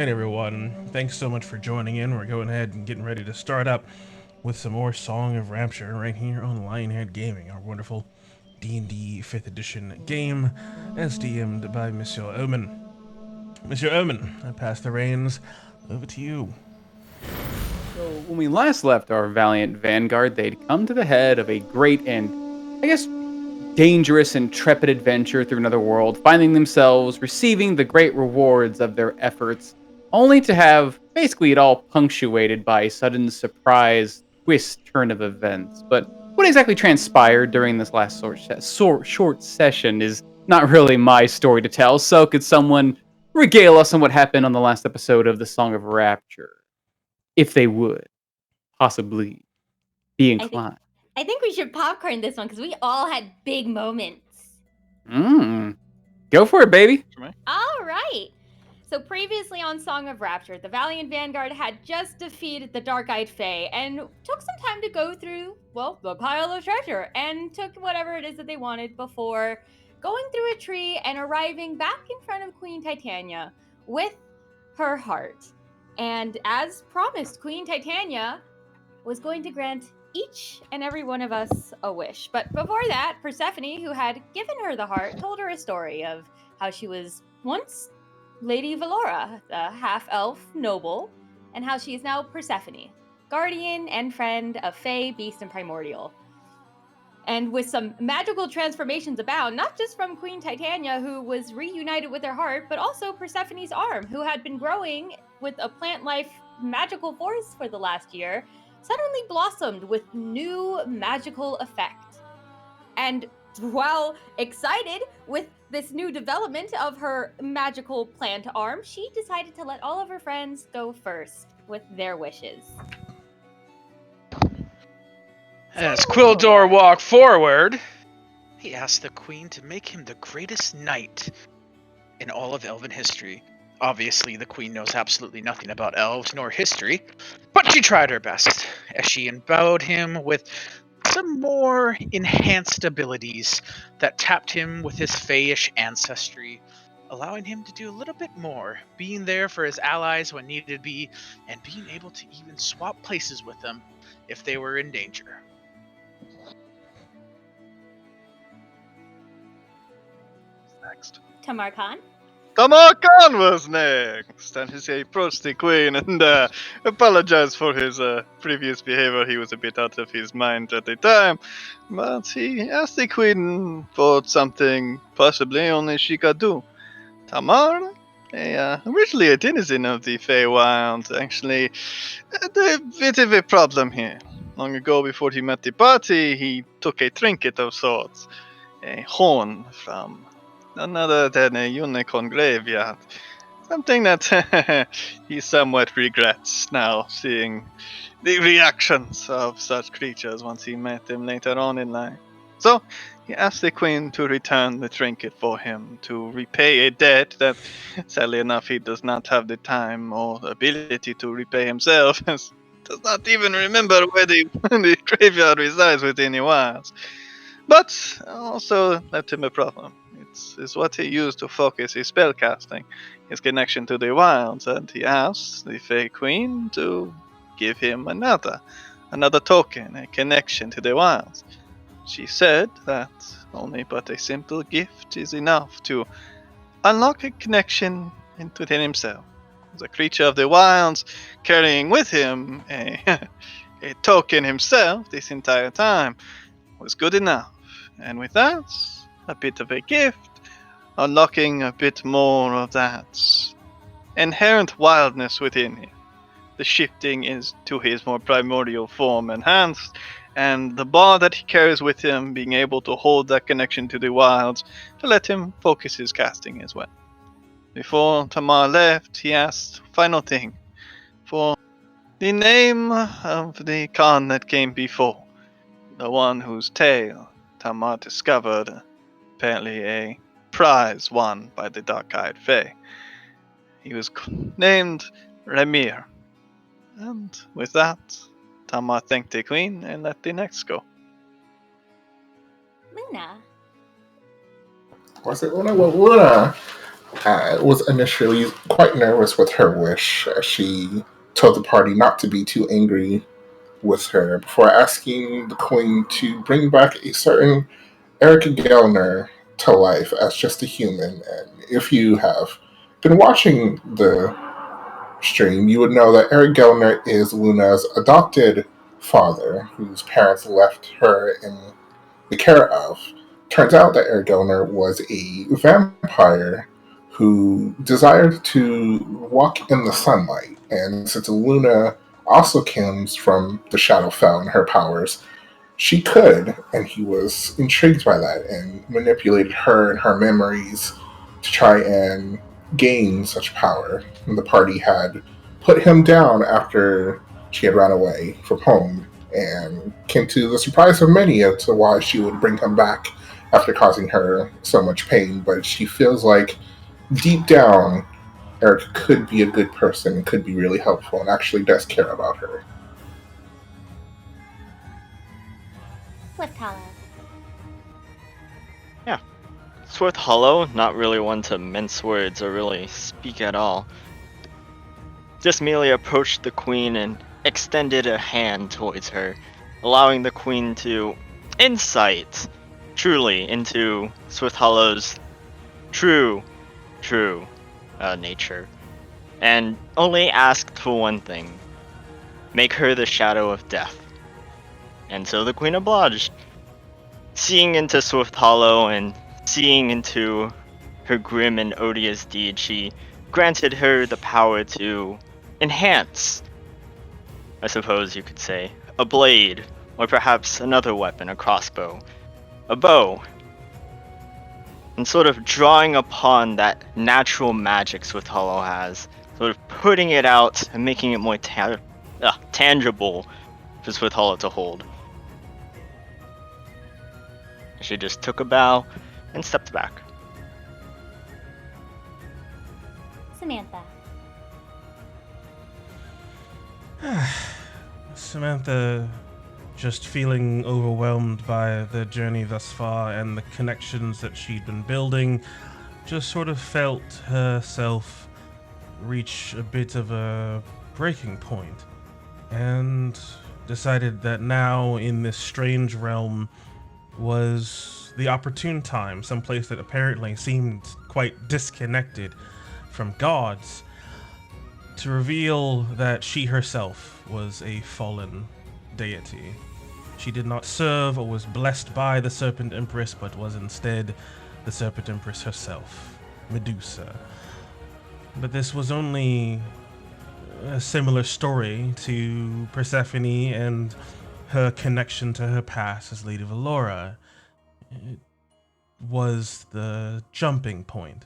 right, everyone. Thanks so much for joining in. We're going ahead and getting ready to start up with some more Song of Rapture right here on Lionhead Gaming, our wonderful D&D 5th edition game, as DM'd by Monsieur Omen. Monsieur Omen, I pass the reins over to you. So when we last left our valiant vanguard, they'd come to the head of a great and, I guess, dangerous and intrepid adventure through another world, finding themselves receiving the great rewards of their efforts, only to have basically it all punctuated by a sudden surprise twist turn of events. But what exactly transpired during this last short session is not really my story to tell, so could someone regale us on what happened on the last episode of the Song of Rapture? If they would possibly be I think inclined. I think we should popcorn this one because we all had big moments. Go for it, baby. All right. So previously on Song of Rapture, the Valiant Vanguard had just defeated the Dark-Eyed Fae and took some time to go through, well, the pile of treasure and took whatever it is that they wanted before going through a tree and arriving back in front of Queen Titania with her heart. And as promised, Queen Titania was going to grant each and every one of us a wish. But before that, Persephone, who had given her the heart, told her a story of how she was once Lady Valora, the half-elf noble, and how she is now Persephone, guardian and friend of Fae, Beast, and Primordial. And with some magical transformations abound, not just from Queen Titania, who was reunited with her heart, but also Persephone's arm, who had been growing with a plant life magical force for the last year, suddenly blossomed with new magical effect. And while excited with this new development of her magical plant arm, she decided to let all of her friends go first with their wishes. As Quildor walked forward, he asked the queen to make him the greatest knight in all of elven history. Obviously, the queen knows absolutely nothing about elves nor history, but she tried her best as she endowed him with some more enhanced abilities that tapped him with his Fayish ancestry, allowing him to do a little bit more, being there for his allies when needed to be, and being able to even swap places with them if they were in danger. Next. Tamar Khan? Tamar Khan was next, and he approached the queen and apologized for his previous behavior. He was a bit out of his mind at the time, but he asked the queen for something possibly only she could do. Tamar, originally a denizen of the Feywild, actually had a bit of a problem here. Long ago, before he met the party, he took a trinket of sorts, a horn from none other than a unicorn graveyard. Something that he somewhat regrets now, seeing the reactions of such creatures once he met them later on in life. So, he asked the queen to return the trinket for him, to repay a debt that, sadly enough, he does not have the time or ability to repay himself, as does not even remember where the graveyard resides within the wilds. But also left him a problem. It's what he used to focus his spellcasting, his connection to the wilds, and he asked the Fey Queen to give him another token, a connection to the wilds. She said that only but a simple gift is enough to unlock a connection within himself. As a creature of the wilds, carrying with him a token himself this entire time was good enough. And with that, a bit of a gift, unlocking a bit more of that inherent wildness within him. The shifting is to his more primordial form enhanced, and the bar that he carries with him being able to hold that connection to the wilds to let him focus his casting as well. Before Tamar left, he asked, final thing, for the name of the Khan that came before, the one whose tale Tamar discovered, apparently a prize won by the Dark-Eyed Fae. He was named Remir. And with that, Tamar thanked the queen and let the next go. Luna. Was it Luna? Well, Luna was initially quite nervous with her wish. She told the party not to be too angry with her before asking the queen to bring back a certain Eric Gelner to life as just a human. And if you have been watching the stream, you would know that Eric Gelner is Luna's adopted father, whose parents left her in the care of. Turns out that Eric Gelner was a vampire who desired to walk in the sunlight. And since Luna also comes from the Shadowfell and her powers, she could, and he was intrigued by that and manipulated her and her memories to try and gain such power. And the party had put him down after she had run away from home, and came to the surprise of many as to why she would bring him back after causing her so much pain. But she feels like deep down, Eric could be a good person and could be really helpful and actually does care about her. Swift Hollow. Swift Hollow, not really one to mince words or really speak at all. Just merely approached the queen and extended a hand towards her, allowing the queen to insight truly into Swift Hollow's true nature, and only asked for one thing: make her the shadow of death. And so the queen obliged, seeing into Swift Hollow and seeing into her grim and odious deed. She granted her the power to enhance, I suppose you could say, a blade, or perhaps another weapon, a crossbow, a bow, and sort of drawing upon that natural magic Swift Hollow has, sort of putting it out and making it more tangible for Swift Hollow to hold. She just took a bow and stepped back. Samantha. Samantha, just feeling overwhelmed by the journey thus far and the connections that she'd been building, just sort of felt herself reach a bit of a breaking point, and decided that now, in this strange realm, was the opportune time, someplace that apparently seemed quite disconnected from gods, to reveal that she herself was a fallen deity. She did not serve or was blessed by the Serpent Empress, but was instead the Serpent Empress herself, Medusa. But this was only a similar story to Persephone and her connection to her past as Lady Valora. It was the jumping point.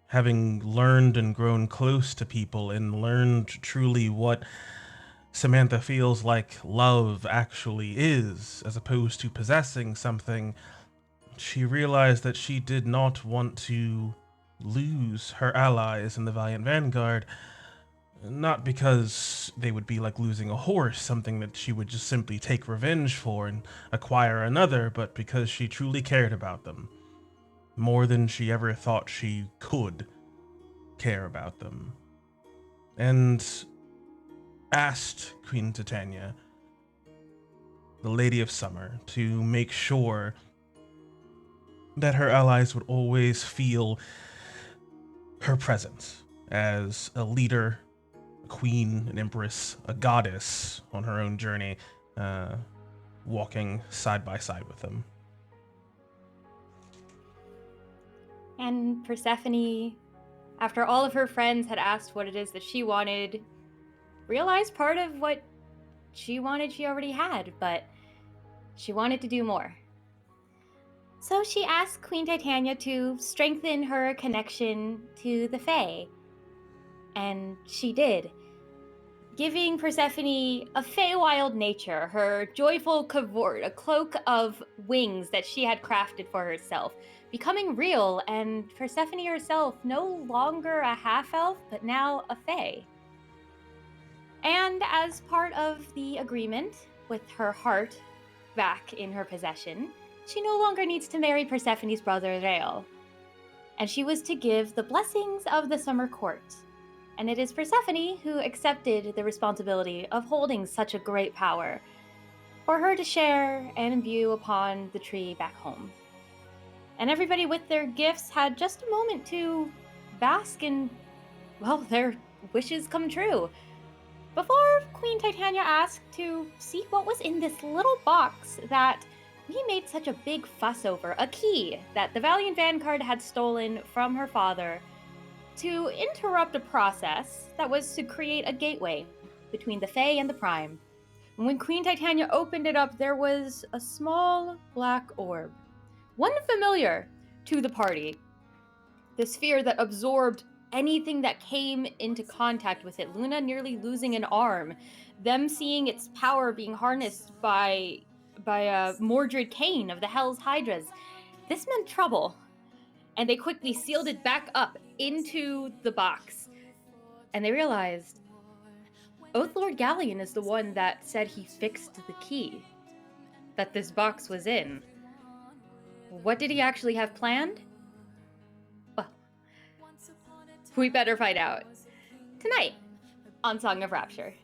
Having learned and grown close to people and learned truly what Samantha feels like love actually is, as opposed to possessing something, she realized that she did not want to lose her allies in the Valiant Vanguard. Not because they would be like losing a horse, something that she would just simply take revenge for and acquire another, but because she truly cared about them. More than she ever thought she could care about them. And asked Queen Titania, the Lady of Summer, to make sure that her allies would always feel her presence as a leader, a queen, an empress, a goddess on her own journey, walking side by side with them. And Persephone, after all of her friends had asked what it is that she wanted, realized part of what she wanted she already had, but she wanted to do more. So she asked Queen Titania to strengthen her connection to the Fae. And she did, giving Persephone a Feywild nature, her joyful cavort, a cloak of wings that she had crafted for herself, becoming real, and Persephone herself no longer a half-elf, but now a Fae. And as part of the agreement, with her heart back in her possession, she no longer needs to marry Persephone's brother Rael. and she was to give the blessings of the summer court. And it is Persephone who accepted the responsibility of holding such a great power for her to share and imbue upon the tree back home. And everybody with their gifts had just a moment to bask in, well, their wishes come true. Before Queen Titania asked to see what was in this little box that we made such a big fuss over, a key that the Valiant Vanguard had stolen from her father to interrupt a process that was to create a gateway between the Fae and the Prime. And when Queen Titania opened it up, there was a small black orb, one familiar to the party. The sphere that absorbed anything that came into contact with it. Luna nearly losing an arm. Them seeing its power being harnessed by Mordred Kane of the Hell's Hydras. This meant trouble. And they quickly sealed it back up into the box. And they realized Oathlord Galleon is the one that said he fixed the key that this box was in. What did he actually have planned? Well, we better find out tonight on Song of Rapture.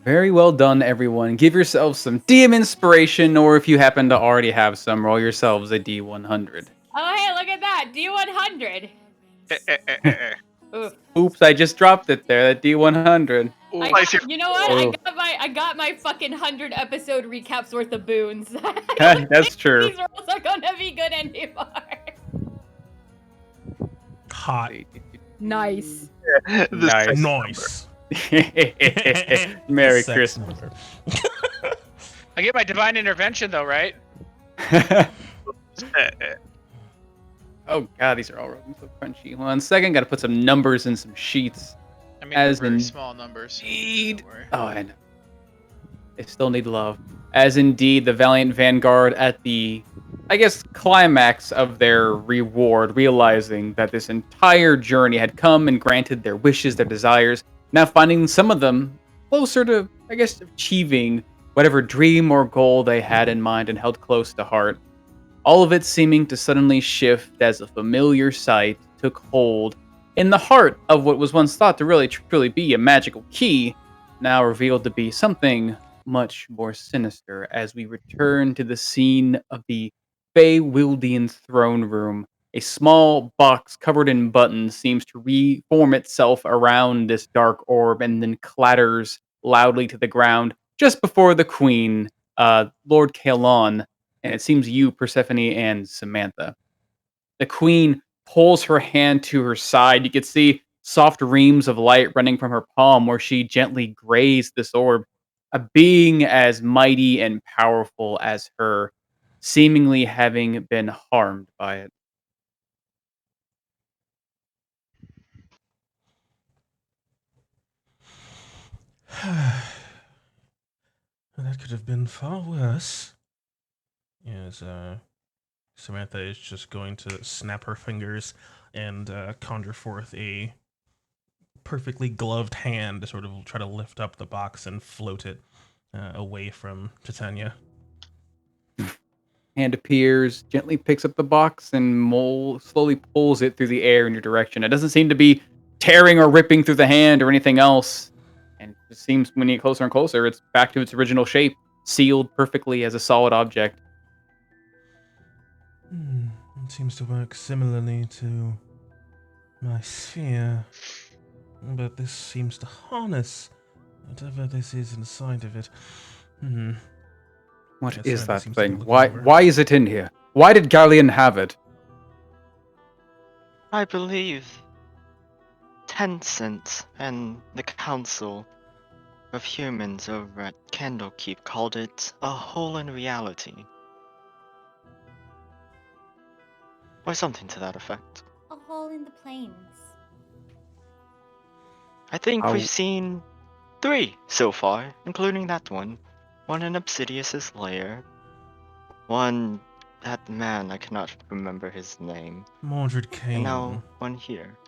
Very well done, everyone. Give yourselves some DM inspiration, or if you happen to already have some, roll yourselves a D100. Oh, hey, look at that. D100. Oof. Oops, I just dropped it there, that D100. You know what? Oh. I got my fucking 100 episode recaps worth of boons. That's true. These rolls are gonna be good anymore. Hot. Nice. Nice. Nice. Merry Sex Christmas. number. I get my divine intervention though, right? Oh god, these are all so crunchy. 1 second, gotta put some numbers in some sheets. I mean, As they're very in small numbers. So indeed. don't worry. Oh, I know. They still need love. As indeed, the Valiant Vanguard at the, I guess, climax of their reward, realizing that this entire journey had come and granted their wishes, their desires, now finding some of them closer to, I guess, achieving whatever dream or goal they had in mind and held close to heart. All of it seeming to suddenly shift as a familiar sight took hold in the heart of what was once thought to really truly be a magical key, now revealed to be something much more sinister as we return to the scene of the Fey-Wildian throne room. A small box covered in buttons seems to reform itself around this dark orb and then clatters loudly to the ground just before the queen, Lord Kalon, and it seems you, Persephone, and Samantha. The queen pulls her hand to her side. You can see soft reams of light running from her palm where she gently grazed this orb, a being as mighty and powerful as her, seemingly having been harmed by it. That could have been far worse. Yes, Samantha is just going to snap her fingers and conjure forth a perfectly gloved hand to sort of try to lift up the box and float it away from Titania. Hand appears, gently picks up the box, and slowly pulls it through the air in your direction. It doesn't seem to be tearing or ripping through the hand or anything else. And it seems when you get closer and closer, it's back to its original shape, sealed perfectly as a solid object. It seems to work similarly to my sphere. But this seems to harness whatever this is inside of it. What Yes, is Samantha that seems to be thing? looking Why over. why is it in here? Why did Galleon have it? I believe Tencent and the Council of Humans over at Candlekeep called it a hole in reality. Or something to that effect. A hole in the plains. I think How- we've seen 3 so far, including that one. One in Obsidius's lair. One, that man, I cannot remember his name. Mordred And Kane. now one here.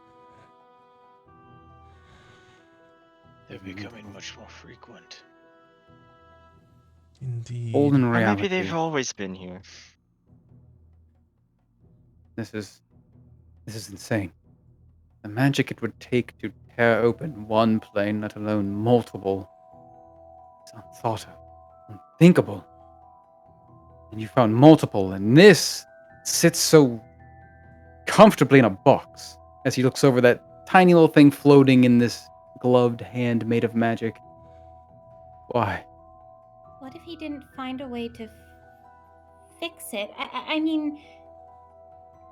They're becoming much more frequent. Indeed. Hole in Or reality. maybe they've always been here. This is insane. The magic it would take to tear open one plane, let alone multiple, is unthought of, unthinkable. And you found multiple, and this sits so comfortably in a box as he looks over that tiny little thing floating in this gloved hand made of magic. Why? What if he didn't find a way to fix it? I mean,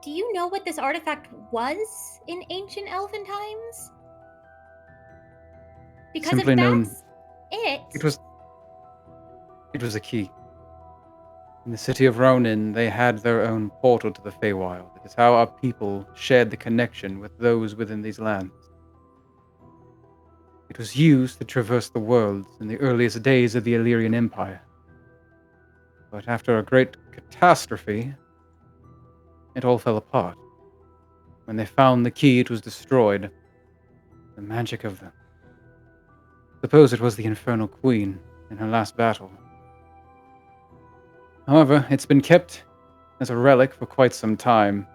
do you know what this artifact was in ancient elven times? Because Simply if known- that's it, It was a key. In the city of Ronin, they had their own portal to the Feywild. It is how our people shared the connection with those within these lands. It was used to traverse the worlds in the earliest days of the Illyrian Empire. But after a great catastrophe, it all fell apart. When they found the key, it was destroyed. The magic of them. Suppose it was the Infernal Queen in her last battle. However, it's been kept as a relic for quite some time,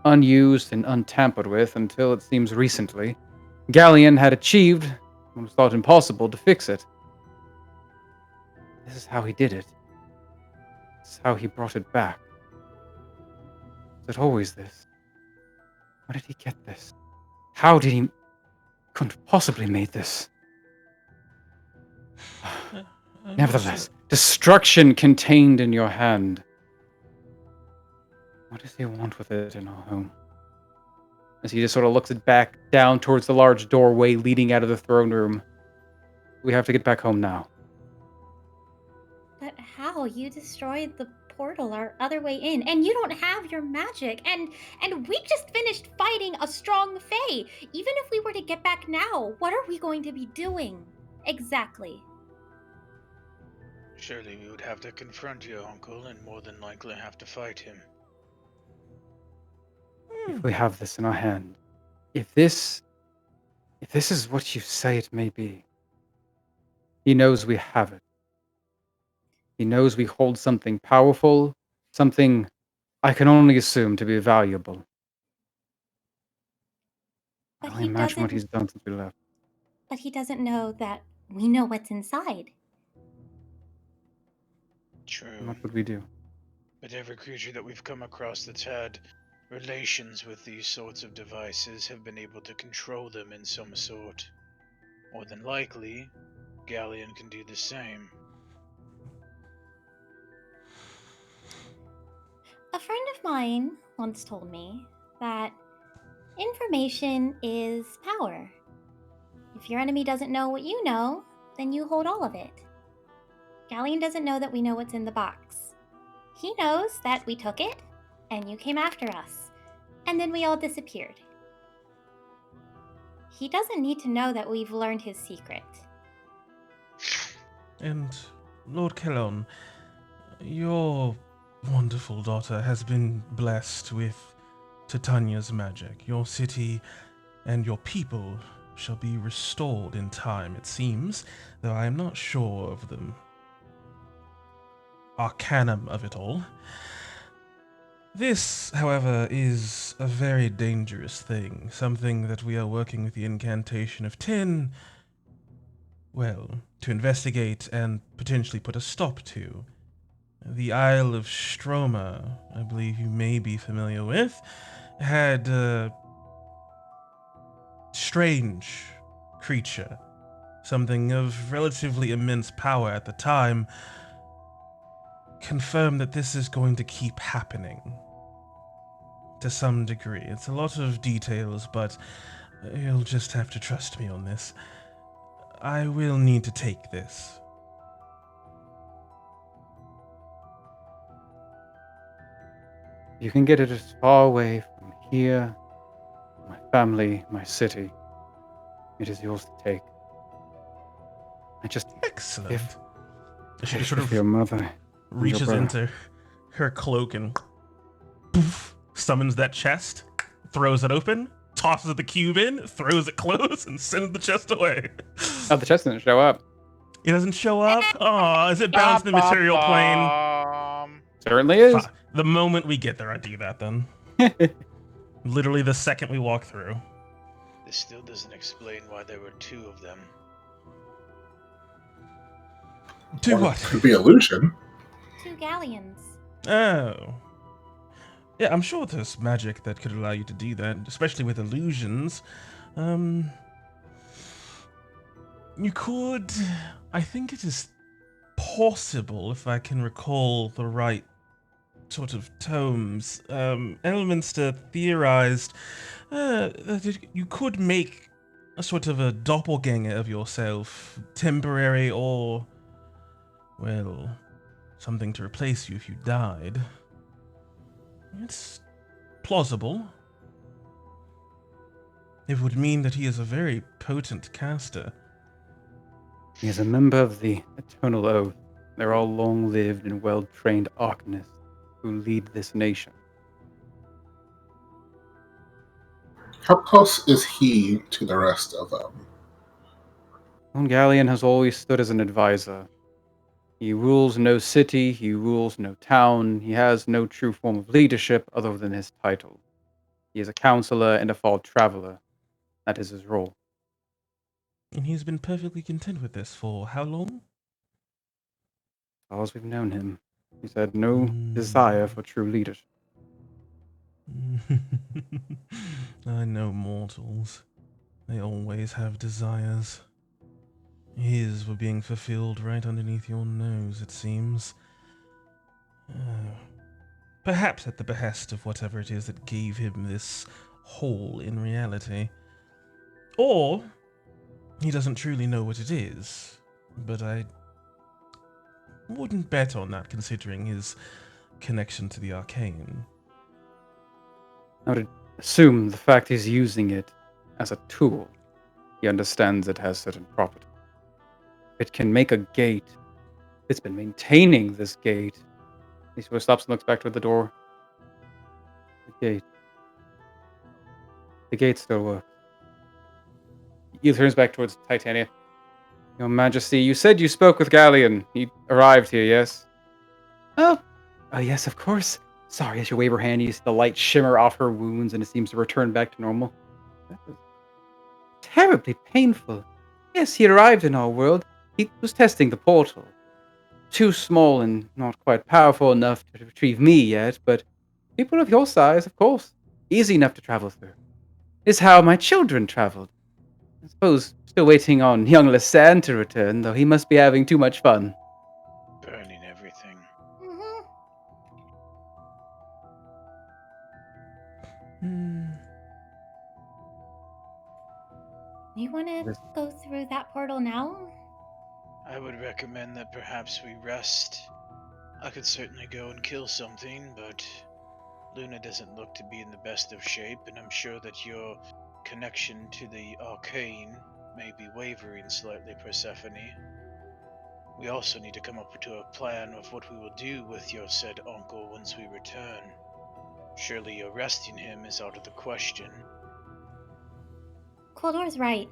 unused and untampered with until it seems recently, Galleon had achieved what was thought impossible to fix it. This is how he did it. This is how he brought it back. Was it always this? Where did he get this? How did he... couldn't have possibly made this? Nevertheless, destruction contained in your hand. What does he want with it in our home? As he just sort of looks it back down towards the large doorway leading out of the throne room. We have to get back home now. but how? You destroyed the portal our other way in, and you don't have your magic, and we just finished fighting a strong Fae. Even if we were to get back now, what are we going to be doing? Exactly. Surely we would have to confront your uncle and more than likely have to fight him. If we have this in our hand, if this is what you say it may be, he knows we have it. He knows we hold something powerful, something I can only assume to be valuable. I But only he imagine what doesn't. he's done since we left. But he doesn't know that we know what's inside. True. And what would we do? But every creature that we've come across that's had relations with these sorts of devices have been able to control them in some sort. More than likely, Galleon can do the same. A friend of mine once told me that information is power. If your enemy doesn't know what you know, then you hold all of it. Galleon doesn't know that we know what's in the box. He knows that we took it, and you came after us, and then we all disappeared. He doesn't need to know that we've learned his secret. And Lord Kellon, your wonderful daughter has been blessed with Titania's magic. Your city and your people shall be restored in time, it seems, though I am not sure of the arcanum of it all. This, however, is a very dangerous thing, something that we are working with the incantation of 10, well, to investigate and potentially put a stop to. The Isle of Stroma, I believe you may be familiar with, had a strange creature, something of relatively immense power at the time, confirm that this is going to keep happening to some degree. It's a lot of details, but you'll just have to trust me on this. I will need to take this. You can get it as far away from here, my family, my city. It is yours to take. I just... Excellent. If She sort of your mother reaches brother. into her cloak and poof, summons that chest, throws it open, tosses the cube in, throws it closed, and sends the chest away. Oh, the chest didn't show up. It doesn't show up? Aw, is it bound to the material plane? Certainly is. The moment we get there, I do that then. Literally the second we walk through. This still doesn't explain why there were two of them. To Or what? could be illusion. 2 galleons. Oh. Yeah, I'm sure there's magic that could allow you to do that, especially with illusions. You could... I think it is possible, if I can recall the right sort of tomes, elements theorized that you could make a sort of a doppelganger of yourself, temporary or, well, something to replace you if you died. It's plausible. It would mean that he is a very potent caster. He is a member of the Eternal Oath. They're all long-lived and well-trained arcanists who lead this nation. How close is he to the rest of them? Lone Galleon has always stood as an advisor. He rules no city, he rules no town, he has no true form of leadership other than his title. He is a counselor and a fellow traveler. That is his role. And he's been perfectly content with this for how long? As far as we've known him, he's had no desire for true leadership. I know mortals. They always have desires. His were being fulfilled right underneath your nose, it seems. Perhaps at the behest of whatever it is that gave him this hole in reality. Or he doesn't truly know what it is. But I wouldn't bet on that considering his connection to the arcane. I would assume the fact he's using it as a tool, he understands it has certain properties. It can make a gate. It's been maintaining this gate. He sort of stops and looks back toward the door. The gate. The gate still works. He turns back towards Titania. Your Majesty, you said you spoke with Galleon. He arrived here, yes? Oh, yes, of course. Sorry, as you wave her hand, you see the light shimmer off her wounds and it seems to return back to normal. That was terribly painful. Yes, he arrived in our world. He was testing the portal. Too small and not quite powerful enough to retrieve me yet, but people of your size, of course, easy enough to travel through. Is how my children traveled. I suppose still waiting on young Lisanne to return, though he must be having too much fun. Burning everything. Mm-hmm. You want to Yes. go through that portal now? I would recommend that perhaps we rest. I could certainly go and kill something, but Luna doesn't look to be in the best of shape, and I'm sure that your connection to the arcane may be wavering slightly, Persephone. We also need to come up to a plan of what we will do with your said uncle once we return. Surely arresting him is out of the question. Coldor's right.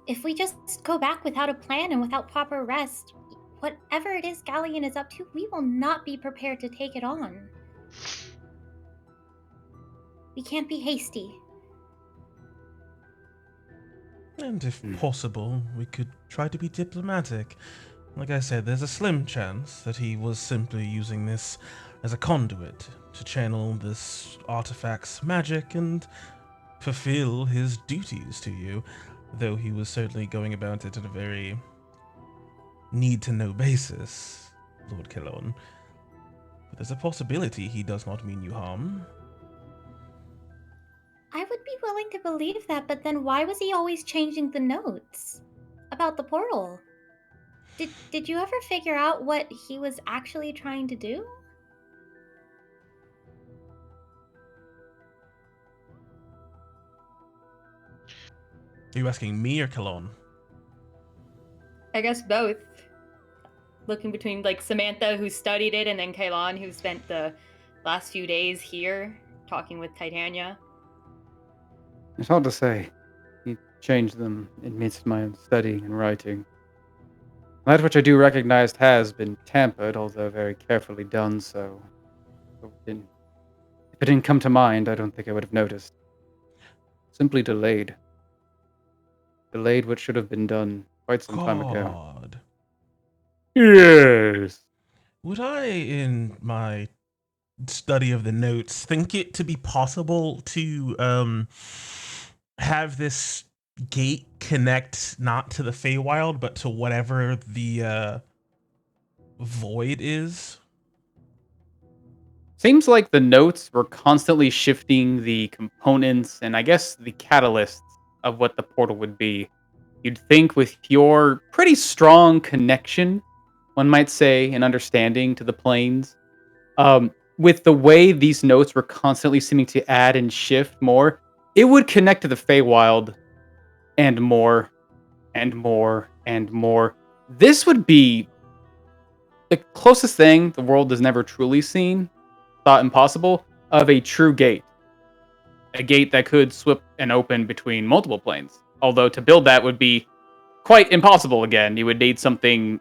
If we just go back without a plan and without proper rest, whatever it is Galleon is up to, we will not be prepared to take it on. We can't be hasty. And if possible, we could try to be diplomatic. Like I said, there's a slim chance that he was simply using this as a conduit to channel this artifact's magic and fulfill his duties to you, though he was certainly going about it on a very need-to-know basis, Lord Kelon. But there's a possibility he does not mean you harm. I would be willing to believe that, but then why was he always changing the notes about the portal? Did you ever figure out what he was actually trying to do? Are you asking me or Kelon? I guess both. Looking between like Samantha, who studied it, and then Kaelon, who spent the last few days here talking with Titania. It's hard to say. He changed them amidst my studying and writing. That which I do recognize has been tampered, although very carefully done so. It it didn't come to mind, I don't think I would have noticed. Simply delayed. Delayed what should have been done quite some time ago. God. Yes. Would I, in my study of the notes, think it to be possible to have this gate connect not to the Feywild, but to whatever the void is? Seems like the notes were constantly shifting the components and I guess the catalysts of what the portal would be. You'd think with your pretty strong connection, one might say, and understanding to the planes, with the way these notes were constantly seeming to add and shift more, it would connect to the Feywild and more and more and more. This would be the closest thing the world has never truly seen, thought impossible, of a true gate. A gate that could slip and open between multiple planes. Although to build that would be quite impossible again. You would need something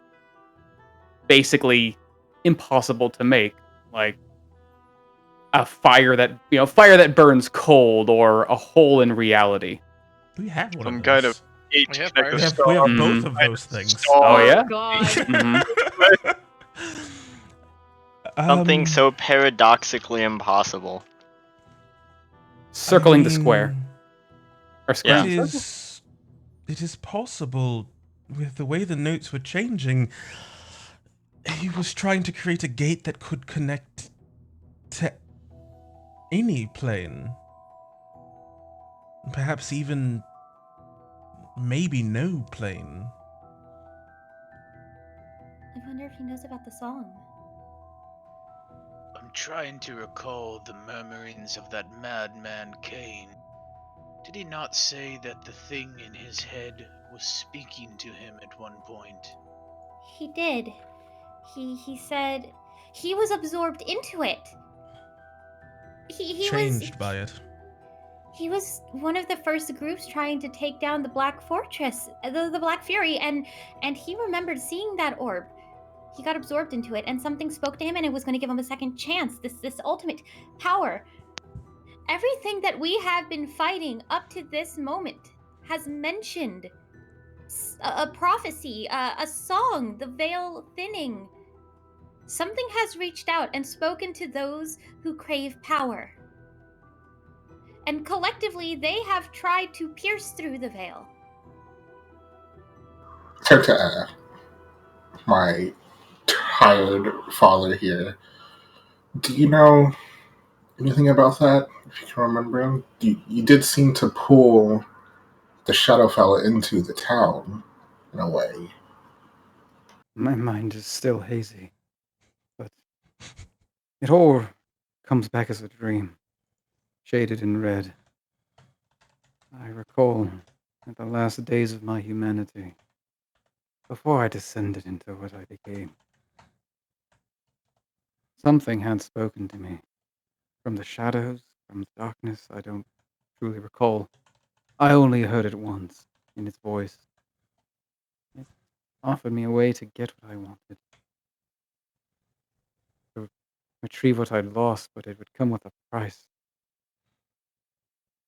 basically impossible to make, like a fire that burns cold or a hole in reality. We have one Some of kind of those. gate We have connect fire. the We have star. both Mhm. of those things. Oh, Star. yeah? God. Mhm. Something Um, so paradoxically impossible. Circling the square. Or square Yeah. in It a circle? is possible with the way the notes were changing. He was trying to create a gate that could connect to any plane. Perhaps even maybe no plane. I wonder if he knows about the song. I'm trying to recall the murmurings of that madman Cain. Did he not say that the thing in his head was speaking to him at one point? He did. He said he was absorbed into it. Changed by it. He was one of the first groups trying to take down the Black Fortress, the Black Fury, and he remembered seeing that orb. He got absorbed into it, and something spoke to him, and it was going to give him a second chance. This ultimate power. Everything that we have been fighting up to this moment has mentioned a prophecy, a song, the veil thinning. Something has reached out and spoken to those who crave power. And collectively, they have tried to pierce through the veil. Turn to my tired father here. Do you know anything about that? If you can remember, you did seem to pull the Shadowfell into the town in a way. My mind is still hazy, but it all comes back as a dream, shaded in red. I recall at the last days of my humanity, before I descended into what I became. Something had spoken to me. From the shadows, from the darkness, I don't truly recall. I only heard it once, in its voice. It offered me a way to get what I wanted. To retrieve what I'd lost, but it would come with a price.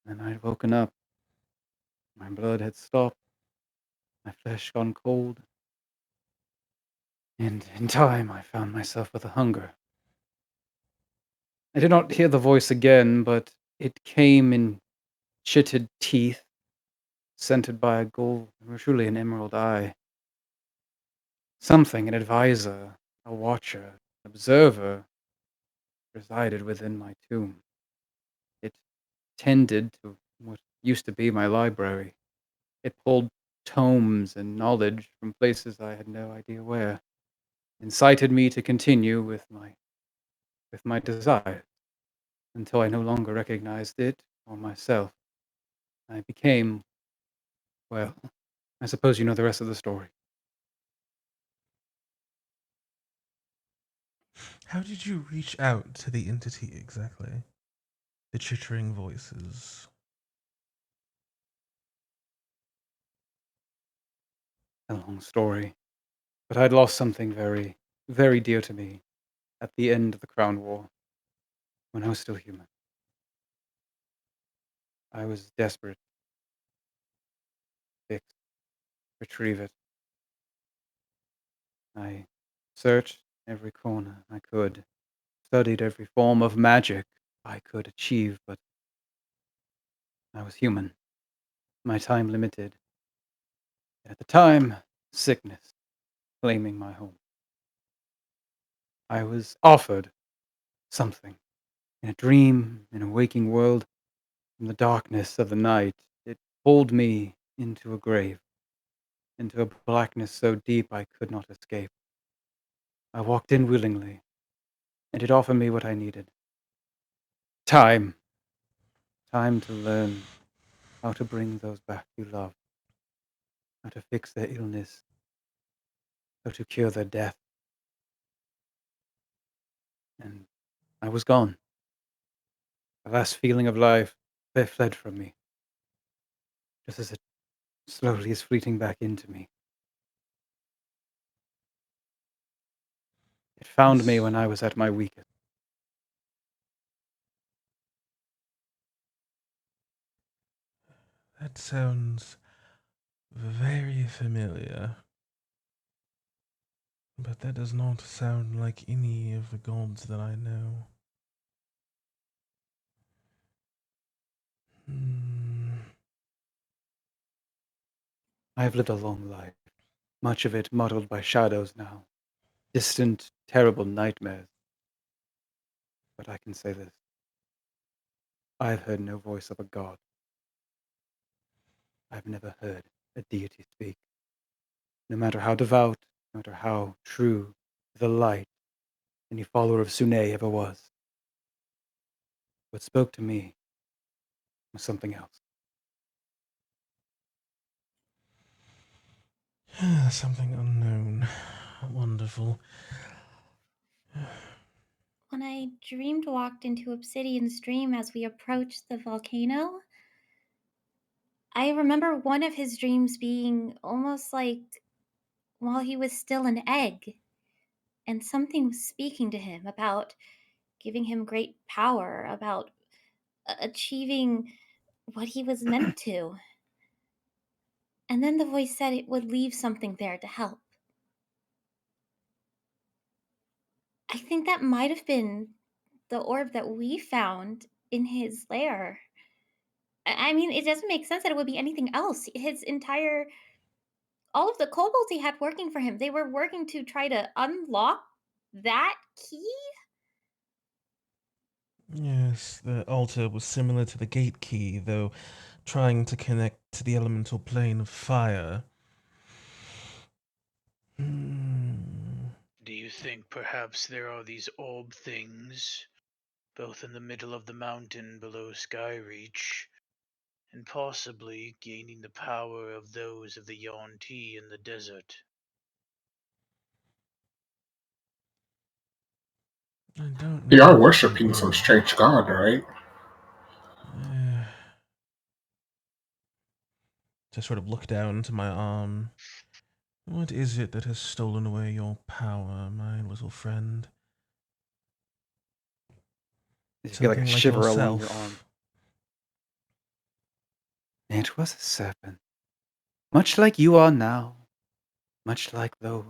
And I'd woken up. My blood had stopped, my flesh gone cold. And in time, I found myself with a hunger. I did not hear the voice again, but it came in chitted teeth, scented by a gold, or truly an emerald eye. Something, an advisor, a watcher, an observer, resided within my tomb. It tended to what used to be my library. It pulled tomes and knowledge from places I had no idea where, incited me to continue with my desire, until I no longer recognized it or myself. I became, well, I suppose you know the rest of the story. How did you reach out to the entity exactly? The chittering voices. A long story. But I'd lost something very, very dear to me at the end of the Crown War, when I was still human. I was desperate. Fix, retrieve it. I searched every corner I could, studied every form of magic I could achieve, but I was human, my time limited. At the time, sickness claiming my home. I was offered something. In a dream, in a waking world, from the darkness of the night, it pulled me into a grave, into a blackness so deep I could not escape. I walked in willingly, and it offered me what I needed. Time. Time to learn how to bring those back you love, how to fix their illness, how to cure their death. And I was gone. The last feeling of life, they fled from me, just as it slowly is fleeting back into me. It found me That's- when I was at my weakest. That sounds very familiar. But that does not sound like any of the gods that I know. Hmm. I have lived a long life, much of it muddled by shadows now, distant, terrible nightmares. But I can say this. I've heard no voice of a god. I've never heard a deity speak. No matter how devout, no matter how true to the light any follower of Sune ever was. What spoke to me was something else. Something unknown. Wonderful. When I dreamed walked into Obsidian's dream as we approached the volcano, I remember one of his dreams being almost like while he was still an egg, and something was speaking to him about giving him great power, about achieving what he was meant to. And then the voice said it would leave something there to help. I think that might have been the orb that we found in his lair. I mean, it doesn't make sense that it would be anything else. His entire, all of the kobolds he had working for him, they were working to try to unlock that key. Yes, the altar was similar to the gate key, though trying to connect to the elemental plane of fire. Hmm. Do you think perhaps there are these orb things, both in the middle of the mountain below Skyreach, and possibly gaining the power of those of the Yuan-Ti in the desert? I don't They know are what they worshipping some were. strange god, right? Uh, to sort of look down to my arm. What is it that has stolen away your power, my little friend? Did you feel like a Something like shiver along your arm? yourself. It was a serpent, much like you are now, much like those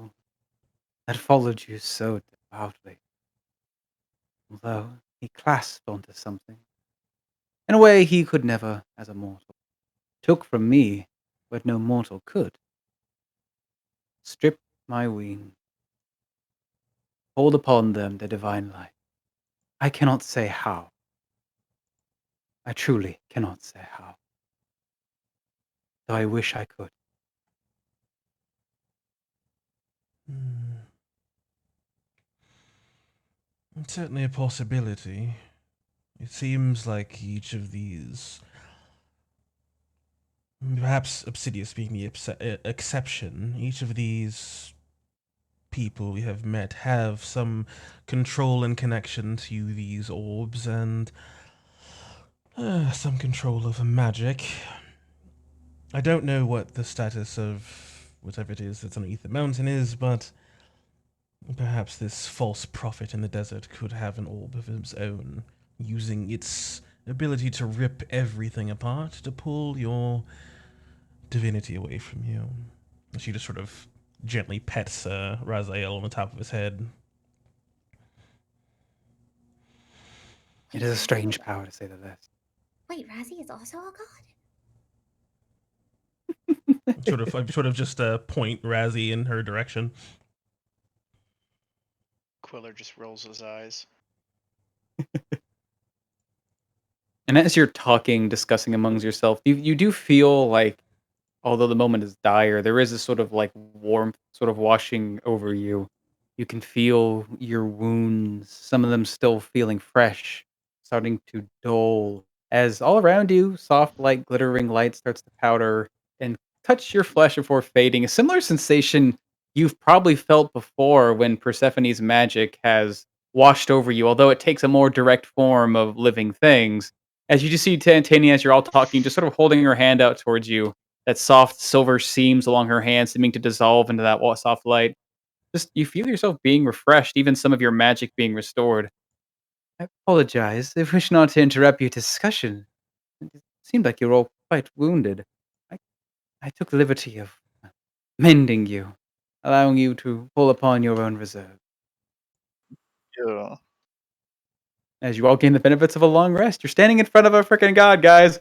that followed you so devoutly. Although he clasped onto something, in a way he could never as a mortal. Took from me what no mortal could. Stripped my wings, poured upon them the divine light. I cannot say how. I truly cannot say how. Though I wish I could. Hmm. It's certainly a possibility. It seems like each of these, perhaps Obsidious being the exception, each of these people we have met have some control and connection to these orbs and some control over magic. I don't know what the status of whatever it is that's underneath the mountain is, but perhaps this false prophet in the desert could have an orb of its own, using its ability to rip everything apart, to pull your divinity away from you. She just sort of gently pets Raziel on the top of his head. It is a strange power, to say the least. Wait, Razzie is also a god? sort of just point Razzie in her direction. Quiller just rolls his eyes. And as you're talking, discussing amongst yourself, you do feel like, although the moment is dire, there is a sort of like warmth sort of washing over you. You can feel your wounds, some of them still feeling fresh, starting to dull. As all around you, soft light, glittering light starts to powder and touch your flesh before fading. A similar sensation you've probably felt before when Persephone's magic has washed over you, although it takes a more direct form of living things. As you just see Tantania, as you're all talking, just sort of holding her hand out towards you, that soft silver seams along her hand seeming to dissolve into that soft light. Just you feel yourself being refreshed, even some of your magic being restored. I apologize. I wish not to interrupt your discussion. It seemed like you're all quite wounded. I, I took the liberty of mending you, allowing you to pull upon your own reserve. Yeah. As you all gain the benefits of a long rest, you're standing in front of a freaking god, guys.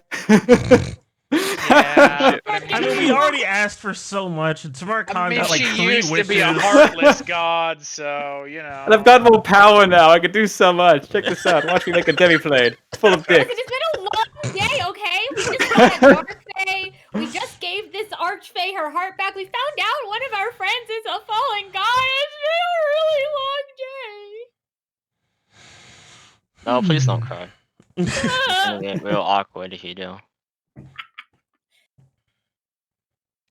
Yeah, but I mean, we already asked for so much, and Samar I Khan mean, got like she 3 used wishes. to be a heartless god, so you know. And I've got more power now. I can do so much. Check this out. Watch me make a demi plate. It's full of Listen, dicks. it's been a long day, okay? We just fought that dark fae. We just gave this archfey her heart back. We found out one of our friends is a fallen god. It's been a really long No, please don't cry. day. It's gonna get real awkward if you do.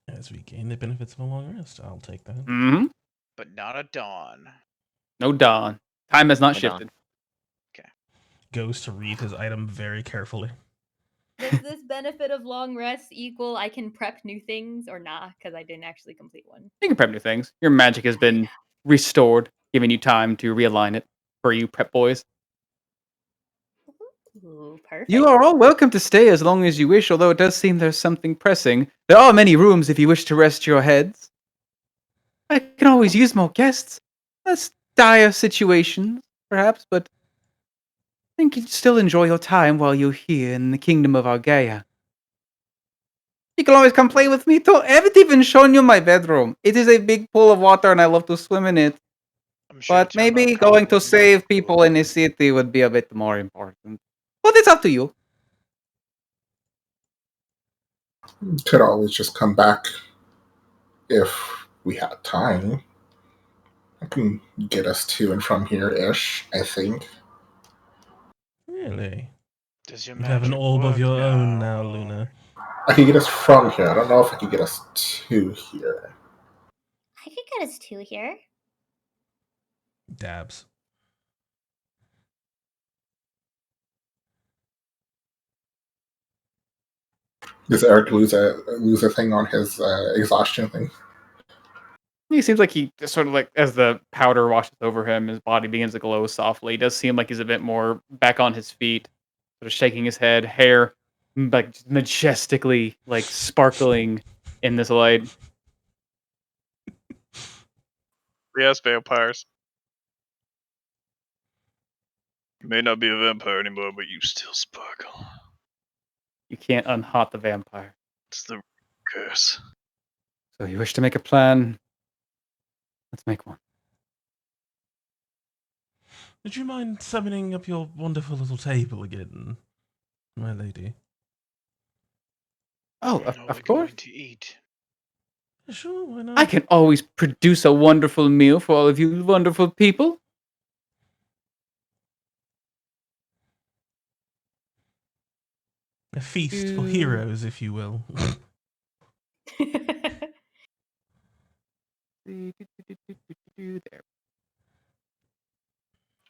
As we gain the benefits of a long rest, I'll take that. Mm-hmm. But not a dawn. No dawn. Time has not No dawn. shifted. Goes to read his item very carefully. Does this benefit of long rest equal I can prep new things or not? Because I didn't actually complete one. You can prep new things. Your magic has been restored, giving you time to realign it for you prep boys. Ooh, perfect. You are all welcome to stay as long as you wish, although it does seem there's something pressing. There are many rooms if you wish to rest your heads. I can always use more guests. Less dire situations, perhaps, but I think you'd still enjoy your time while you're here in the kingdom of Argaea. You can always come play with me too. I haven't even shown you my bedroom. It is a big pool of water and I love to swim in it. I'm sure But maybe going to save people in a city would be a bit more important. But it's up to you. Could always just come back if we had time. I can get us to and from here ish, I think. Really? Does your You have an magic orb of work your own now, Luna. I can get us from here. I don't know if I can get us to here. I could get us 2 here. Dabs. Does Eric lose a thing on his exhaustion thing? He seems like he just sort of like, as the powder washes over him, his body begins to glow softly. He does seem like he's a bit more back on his feet, sort of shaking his head, hair like majestically like sparkling in this light. Yes, vampires. You may not be a vampire anymore, but you still sparkle. You can't unhot the vampire. It's the curse. So you wish to make a plan? Let's make one. Would you mind summoning up your wonderful little table again, my lady? Oh, When are we of going course. to eat? Sure, why not? I can always produce a wonderful meal for all of you wonderful people. A feast for heroes, if you will. There.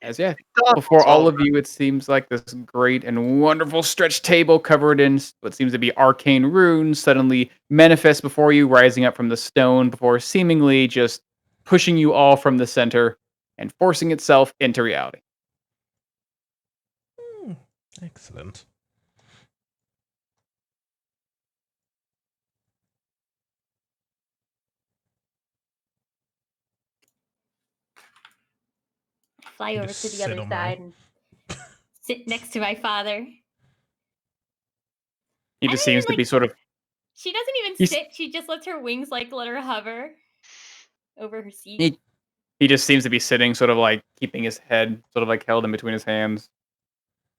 As yeah, before all of you, it seems like this great and wonderful stretched table covered in what seems to be arcane runes suddenly manifests before you, rising up from the stone before seemingly just pushing you all from the center and forcing itself into reality. Excellent. fly You over just to the sit other on side my. and sit next to my father. He I just don't seems even to be like. sort of. She doesn't even He's sit. She just lets her wings let her hover over her seat. he he just seems to be sitting, sort of like keeping his head sort of like held in between his hands,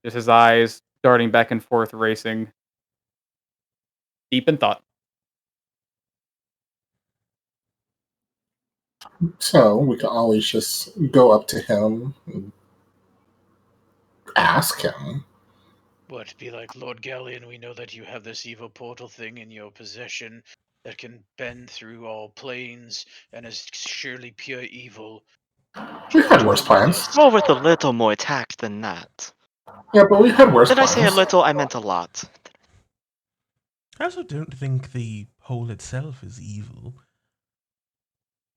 just his eyes darting back and forth, racing, deep in thought. So we can always just go up to him and ask him. What, be like, Lord Galleon, we know that you have this evil portal thing in your possession that can bend through all planes and is surely pure evil. Do We've you want had to worse come with plans. us? Well, with a little more tact than that. Yeah, but we've had worse Did I say a plans. little? I meant a lot. I also don't think the hole itself is evil.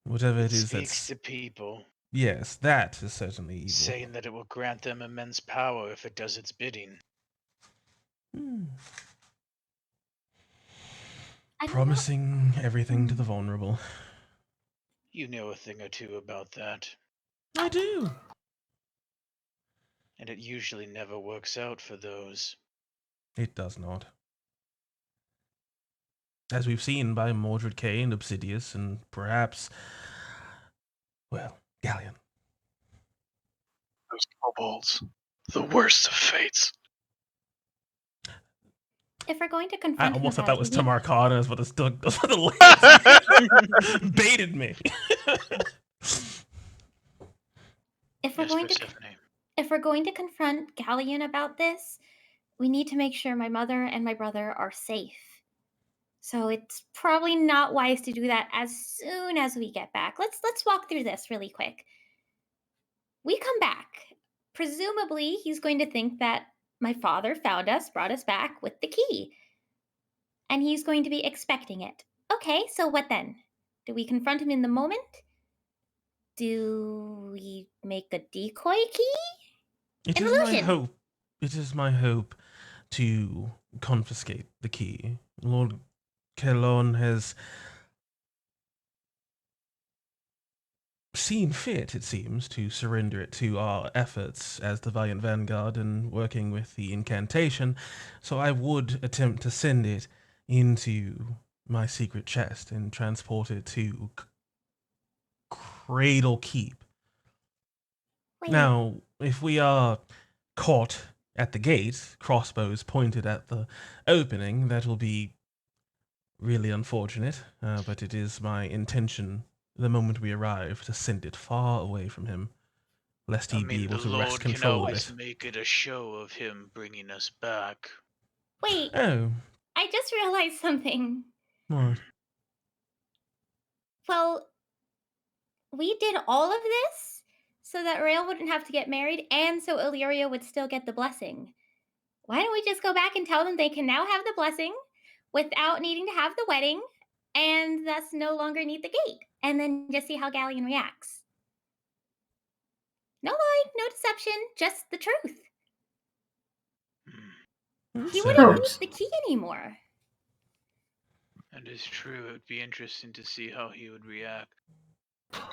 Whatever It it is speaks that's. to people, Yes, that is certainly evil. saying that it will grant them immense power if it does its bidding. Hmm. I don't know. Promising everything to the vulnerable. You know a thing or two about that, I do. and it usually never works out for those. It does not. As we've seen by Mordred K and Obsidius, and perhaps, well, Galleon. Those kobolds. The worst of fates. If we're going to I confront him almost thought about that it, was we need. Tamarcana, but those were the lands. Baited me. If we're Yes, going to. Persephone. If we're going to confront Galleon about this, we need to make sure my mother and my brother are safe. So it's probably not wise to do that as soon as we get back. Let's walk through this really quick. We come back. Presumably, he's going to think that my father found us, brought us back with the key. And he's going to be expecting it. Okay, so what then? Do we confront him in the moment? Do we make a decoy key? It An is my illusion. hope. It is my hope to confiscate the key. Lord Kelon has seen fit, it seems, to surrender it to our efforts as the Valiant Vanguard and working with the incantation, so I would attempt to send it into my secret chest and transport it to Cradle Keep. Wait, Now, if we are caught at the gate, crossbows pointed at the opening, that will be really unfortunate, but it is my intention, the moment we arrive, to send it far away from him, lest I he be mean, able the to wrest Lord can control of always it. make it a show of him bringing us back. wait. Oh, I just realized something. what? Well, we did all of this so that Rael wouldn't have to get married and so Illyria would still get the blessing. Why don't we just go back and tell them they can now have the blessing without needing to have the wedding and thus no longer need the gate? And then just see how Galleon reacts. No lie, no deception, just the truth. Hmm, He Say wouldn't No, need less. the key anymore. that is true. It would be interesting to see how he would react.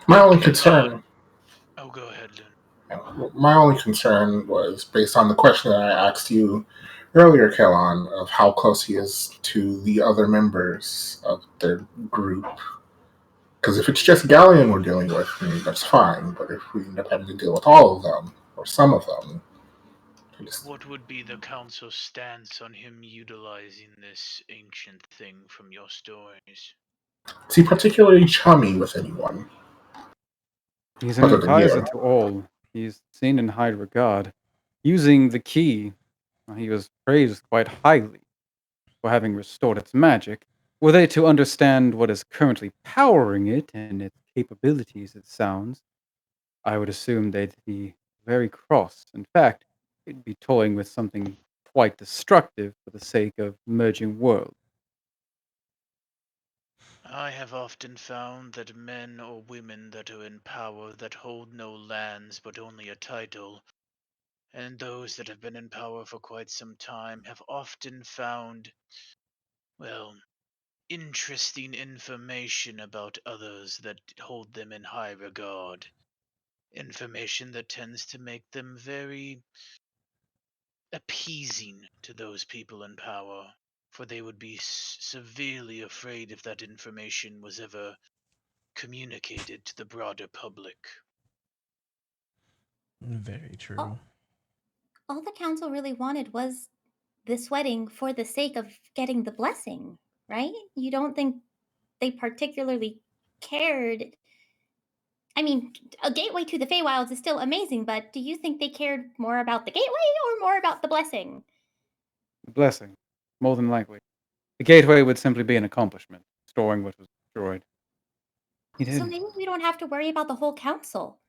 my only Kelon. concern. Oh, go ahead, Lynn. My only concern was based on the question that I asked you earlier, Kelon, of how close he is to the other members of their group. Because if it's just Galleon we're dealing with, that's fine. But if we end up having to deal with all of them, or some of them, I just, What would be the council's stance on him utilizing this ancient thing from your stories? is he particularly chummy with anyone He's an other than advisor you? to all. He's seen in high regard. Using the key, he was praised quite highly for having restored its magic. Were they to understand what is currently powering it and its capabilities, it sounds, I would assume they'd be very cross. In fact, they'd be toying with something quite destructive for the sake of merging worlds. I have often found that men or women that are in power that hold no lands but only a title, and those that have been in power for quite some time, have often found, well, interesting information about others that hold them in high regard. information that tends to make them very appeasing to those people in power, for they would be severely afraid if that information was ever communicated to the broader public. Very true. Oh. All the council really wanted was this wedding for the sake of getting the blessing, right? You don't think they particularly cared? I mean, a gateway to the Feywilds is still amazing, but do you think they cared more about the gateway or more about the blessing? The blessing, more than likely. The gateway would simply be an accomplishment, storing what was destroyed. He So did. maybe we don't have to worry about the whole council.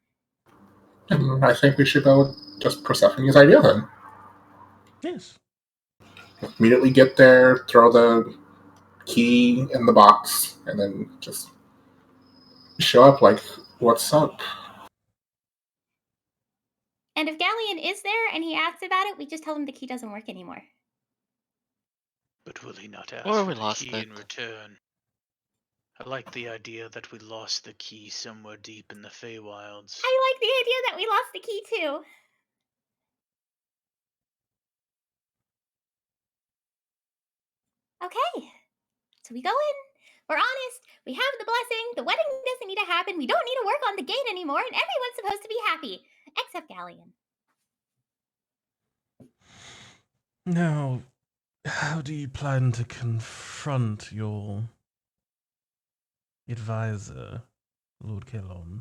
And I think we should go with just Persephone's idea then. Yes. Immediately get there, throw the key in the box, and then just show up like, what's up? And if Galleon is there and he asks about it, we just tell him the key doesn't work anymore. But will he not ask Or for we the lost key in it. return? I like the idea that we lost the key somewhere deep in the Feywilds. I like the idea that we lost the key too. Okay, so we go in, we're honest, we have the blessing, the wedding doesn't need to happen, we don't need to work on the gate anymore, and everyone's supposed to be happy, except Galleon. Now, how do you plan to confront your advisor, Lord Kellon?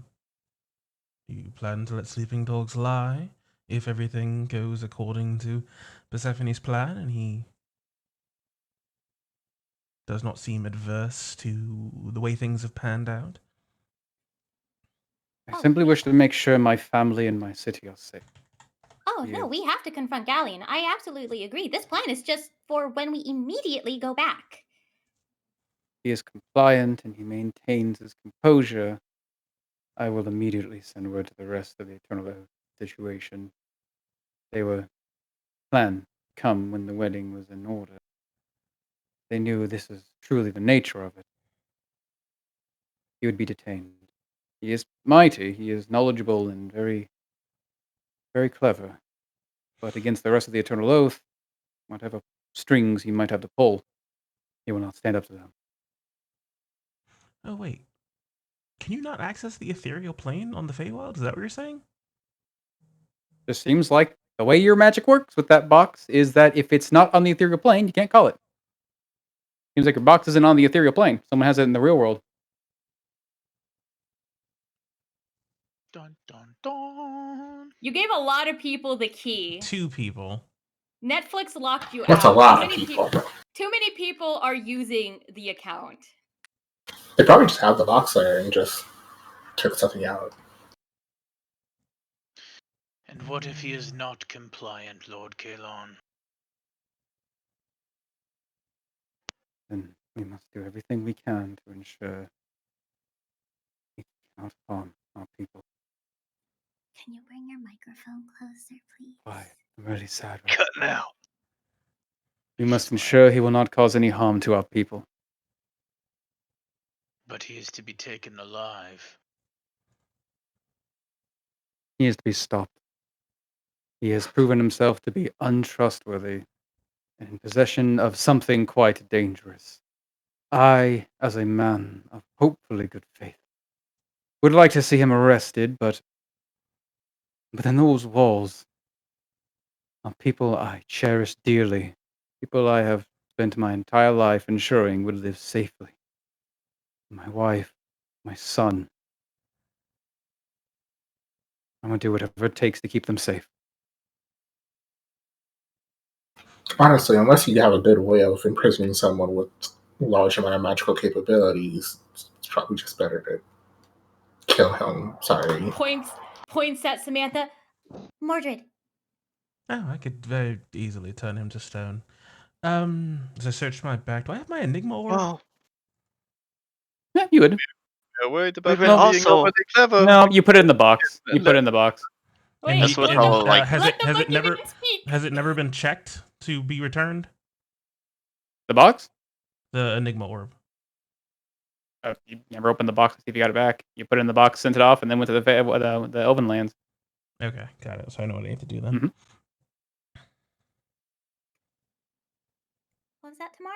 Do you plan to let sleeping dogs lie if everything goes according to Persephone's plan and he does not seem adverse to the way things have panned out? I simply wish to make sure my family and my city are safe. Oh, no, Yes. we have to confront Galleon. I absolutely agree. This plan is just for when we immediately go back. He is compliant and he maintains his composure. I will immediately send word to the rest of the Eternal Oath situation. They were planned to come when the wedding was in order. They knew this is truly the nature of it. He would be detained. He is mighty, he is knowledgeable and very, very clever. But against the rest of the Eternal Oath, whatever strings he might have to pull, he will not stand up to them. Oh, wait. Can you not access the ethereal plane on the Feywild? Is that what you're saying? Just seems like the way your magic works with that box is that if it's not on the ethereal plane, you can't call it. Seems like your box isn't on the ethereal plane. Someone has it in the real world. Dun dun dun. You gave a lot of people the key. 2 people. Netflix locked you That's out. a lot Too of many people. Too many people are using the account. They probably just had the box there and just took something out. And what if he is not compliant, Lord Kalon? Then we must do everything we can to ensure he cannot harm our people. Can you bring your microphone closer, please? Why? I'm really sad right Cut now. We must ensure he will not cause any harm to our people. But he is to be taken alive. He is to be stopped. He has proven himself to be untrustworthy and in possession of something quite dangerous. I, as a man of hopefully good faith, would like to see him arrested, but within those walls are people I cherish dearly, people I have spent my entire life ensuring would live safely. My wife, my son. I'm going to do whatever it takes to keep them safe. Honestly, unless you have a good way of imprisoning someone with large amount of magical capabilities, it's probably just better to kill him. Sorry. Points at Samantha. Mordred. Oh, I could very easily turn him to stone. As I search my back, do I have my Enigma orb? Well, Yeah, you would. You're worried about We've been him being also- overly clever. No, you put it in the box. You put it in the box. Wait, That's what let I'll them- like- has let it the has it monkey never man speak. has it never been checked to be returned? The box? The Enigma orb. You never opened the box to see if you got it back. You put it in the box, sent it off, and then went to the Elven lands. Okay, got it. So I know what I need to do then. Mhm. What was that, Tamar?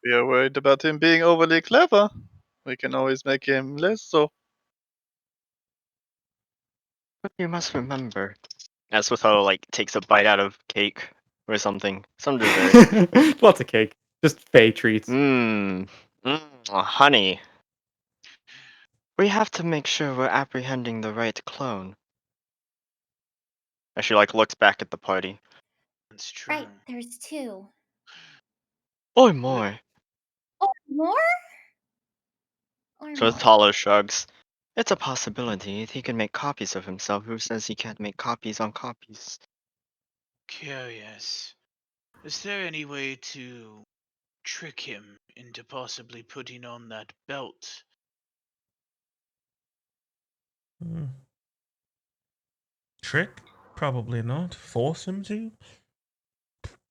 We are worried about him being overly clever. We can always make him less so. But you must remember. As Swithalo like takes a bite out of cake or something. Some dessert. Lots of cake. Just Fey treats. Mmm. Honey. We have to make sure we're apprehending the right clone. As she like looks back at the party. That's true. Right, there's 2. Or more. Or more? Or more. Swithalo shrugs. It's a possibility. He can make copies of himself. Who says he can't make copies on copies? Curious. Is there any way to trick him into possibly putting on that belt? Hmm. Trick? Probably not. Force him to?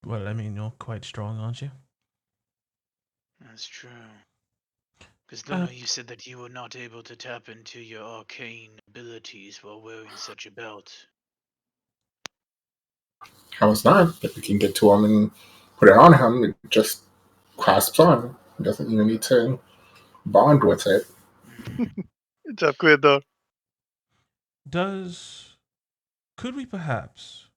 Well, I mean, you're quite strong, aren't you? That's true. Because Luna, you said that you were not able to tap into your arcane abilities while wearing such a belt. I was not. If we can get to him and put it on him, it just clasps on. He doesn't even need to bond with it. Good job, Quidor. Could we perhaps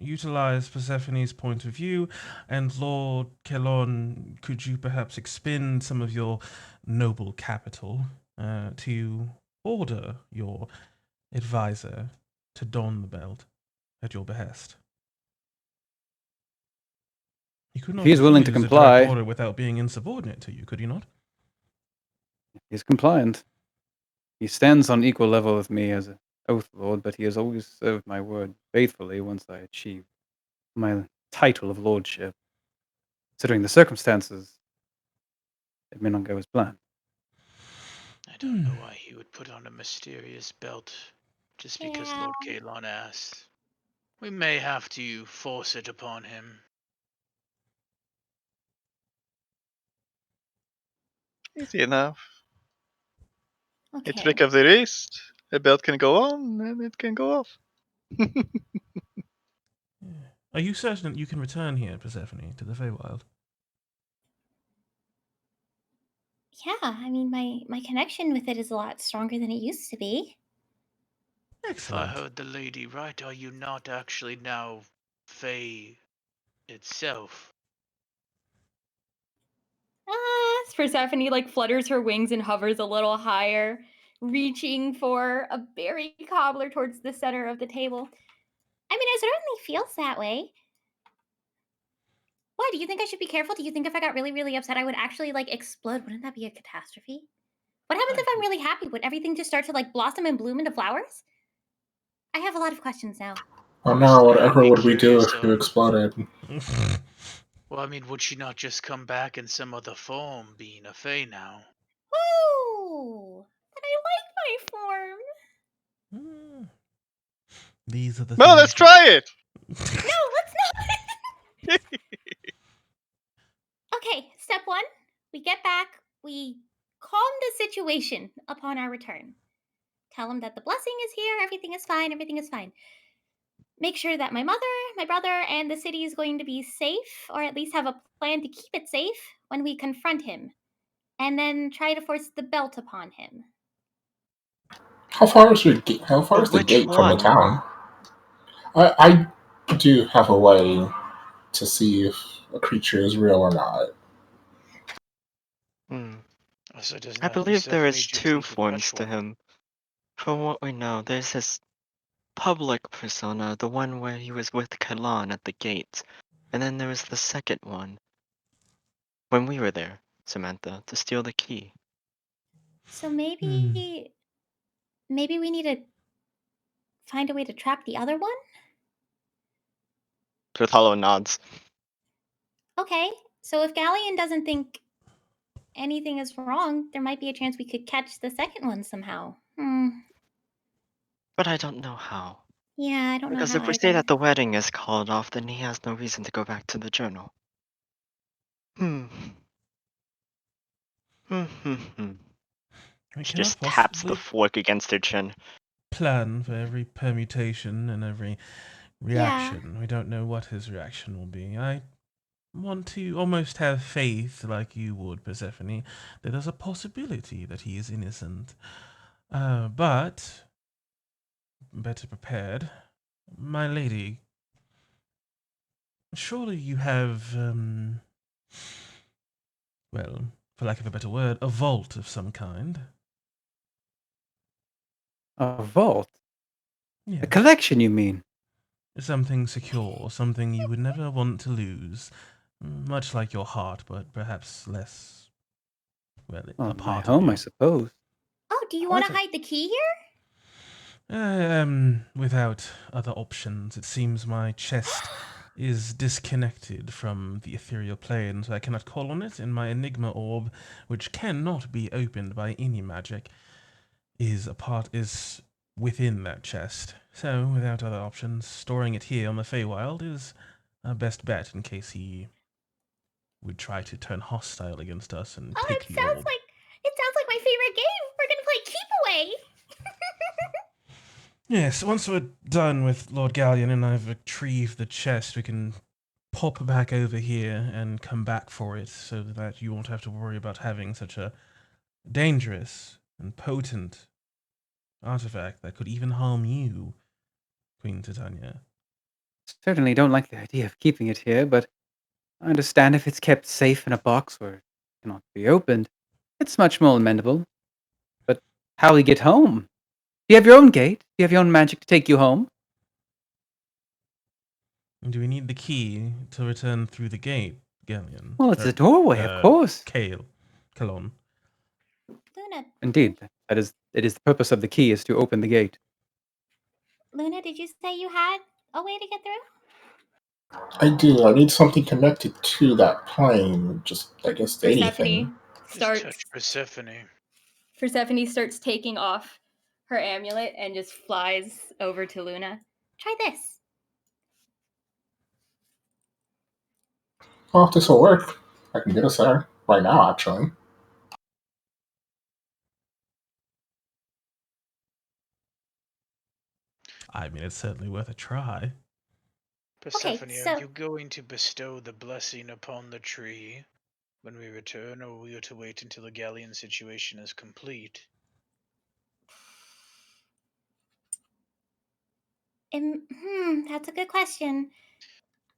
utilize Persephone's point of view, and Lord Kelon, could you perhaps expend some of your noble capital to order your advisor to don the belt at your behest? He could not If he's willing refuse to a direct comply, order without being insubordinate to you, could he not? he's compliant. He stands on equal level with me as an oath lord, but he has always served my word faithfully once I achieve my title of lordship. Considering the circumstances, it may not go as planned. I don't know why he would put on a mysterious belt just because Yeah. Lord Kalon asked. We may have to force it upon him. Easy enough. A Okay. trick of the wrist. A belt can go on and it can go off. Are you certain that you can return here, Persephone, to the Feywild? Yeah, I mean, my connection with it is a lot stronger than it used to be. If I Excellent. heard the lady right, are you not actually now Fey itself? Persephone like flutters her wings and hovers a little higher, reaching for a berry cobbler towards the center of the table. I mean, it certainly feels that way. Why? Do you think I should be careful? Do you think if I got really, really upset, I would actually like explode? Wouldn't that be a catastrophe? What happens if I'm really happy? Would everything just start to like blossom and bloom into flowers? I have a lot of questions now. Oh no, Honestly, I'd whatever be would we do curious if you on. exploded? Well, I mean, would she not just come back in some other form, being a Fey now? Woo! But I like my form. These are the Well, things. let's try it! No, let's not. Okay, step 1. We get back, we calm the situation upon our return. Tell him that the blessing is here, everything is fine, everything is fine. Make sure that my mother, my brother, and the city is going to be safe, or at least have a plan to keep it safe when we confront him. And then try to force the belt upon him. How far is the Which gate from the one? town? I do have a way to see if a creature is real or not. Hmm. So does I that believe there is make you 2 think of forms which to one? him. From what we know, there's his public persona, the one where he was with Kalan at the gate. And then there was the second one. When we were there, Samantha, to steal the key. So maybe we need to find a way to trap the other one? Swithalo nods. Okay. So if Galleon doesn't think anything is wrong, there might be a chance we could catch the second one somehow. But I don't know how. Yeah, I don't know Because how if we say either. that the wedding is called off, then he has no reason to go back to the journal. We She cannot just taps the possibly fork against her chin. plan for every permutation and every Yeah. reaction. We don't know what his reaction will be. I want to almost have faith, like you would, Persephone, that there's a possibility that he is innocent. But better prepared. My lady, surely you have, well, for lack of a better word, a vault of some kind. A vault? A Yes. collection, you mean? Something secure, something you would never want to lose. Much like your heart, but perhaps less, well, a Well, my part of home, I you. suppose. Oh, do you want Part to of. hide the key here? Without other options, it seems my chest is disconnected from the ethereal plane, so I cannot call on it, and my Enigma orb, which cannot be opened by any magic, is within that chest. So, without other options, storing it here on the Feywild is our best bet in case he would try to turn hostile against us and Oh, take the orb. it sounds like my favorite game. We're gonna play Keep Away. Yes, once we're done with Lord Galleon and I've retrieved the chest, we can pop back over here and come back for it so that you won't have to worry about having such a dangerous and potent artifact that could even harm you, Queen Titania. Certainly don't like the idea of keeping it here, but I understand if it's kept safe in a box where it cannot be opened, it's much more amendable. But how will you get home? Do you have your own gate? Do you have your own magic to take you home? Do we need the key to return through the gate, Galleon? Well, it's a doorway, of course. Kale. Kalon. Luna, Indeed, it is the purpose of the key is to open the gate. Luna, did you say you had a way to get through? I do. I need something connected to that plane. Just, I guess, anything. Just touch Persephone. Persephone starts taking off her amulet and just flies over to Luna. Try this. Well, if this will work, I can get us there right now, actually. I mean, it's certainly worth a try. Persephone, so- are you going to bestow the blessing upon the tree when we return, or will you to wait until the Galleon situation is complete? That's a good question.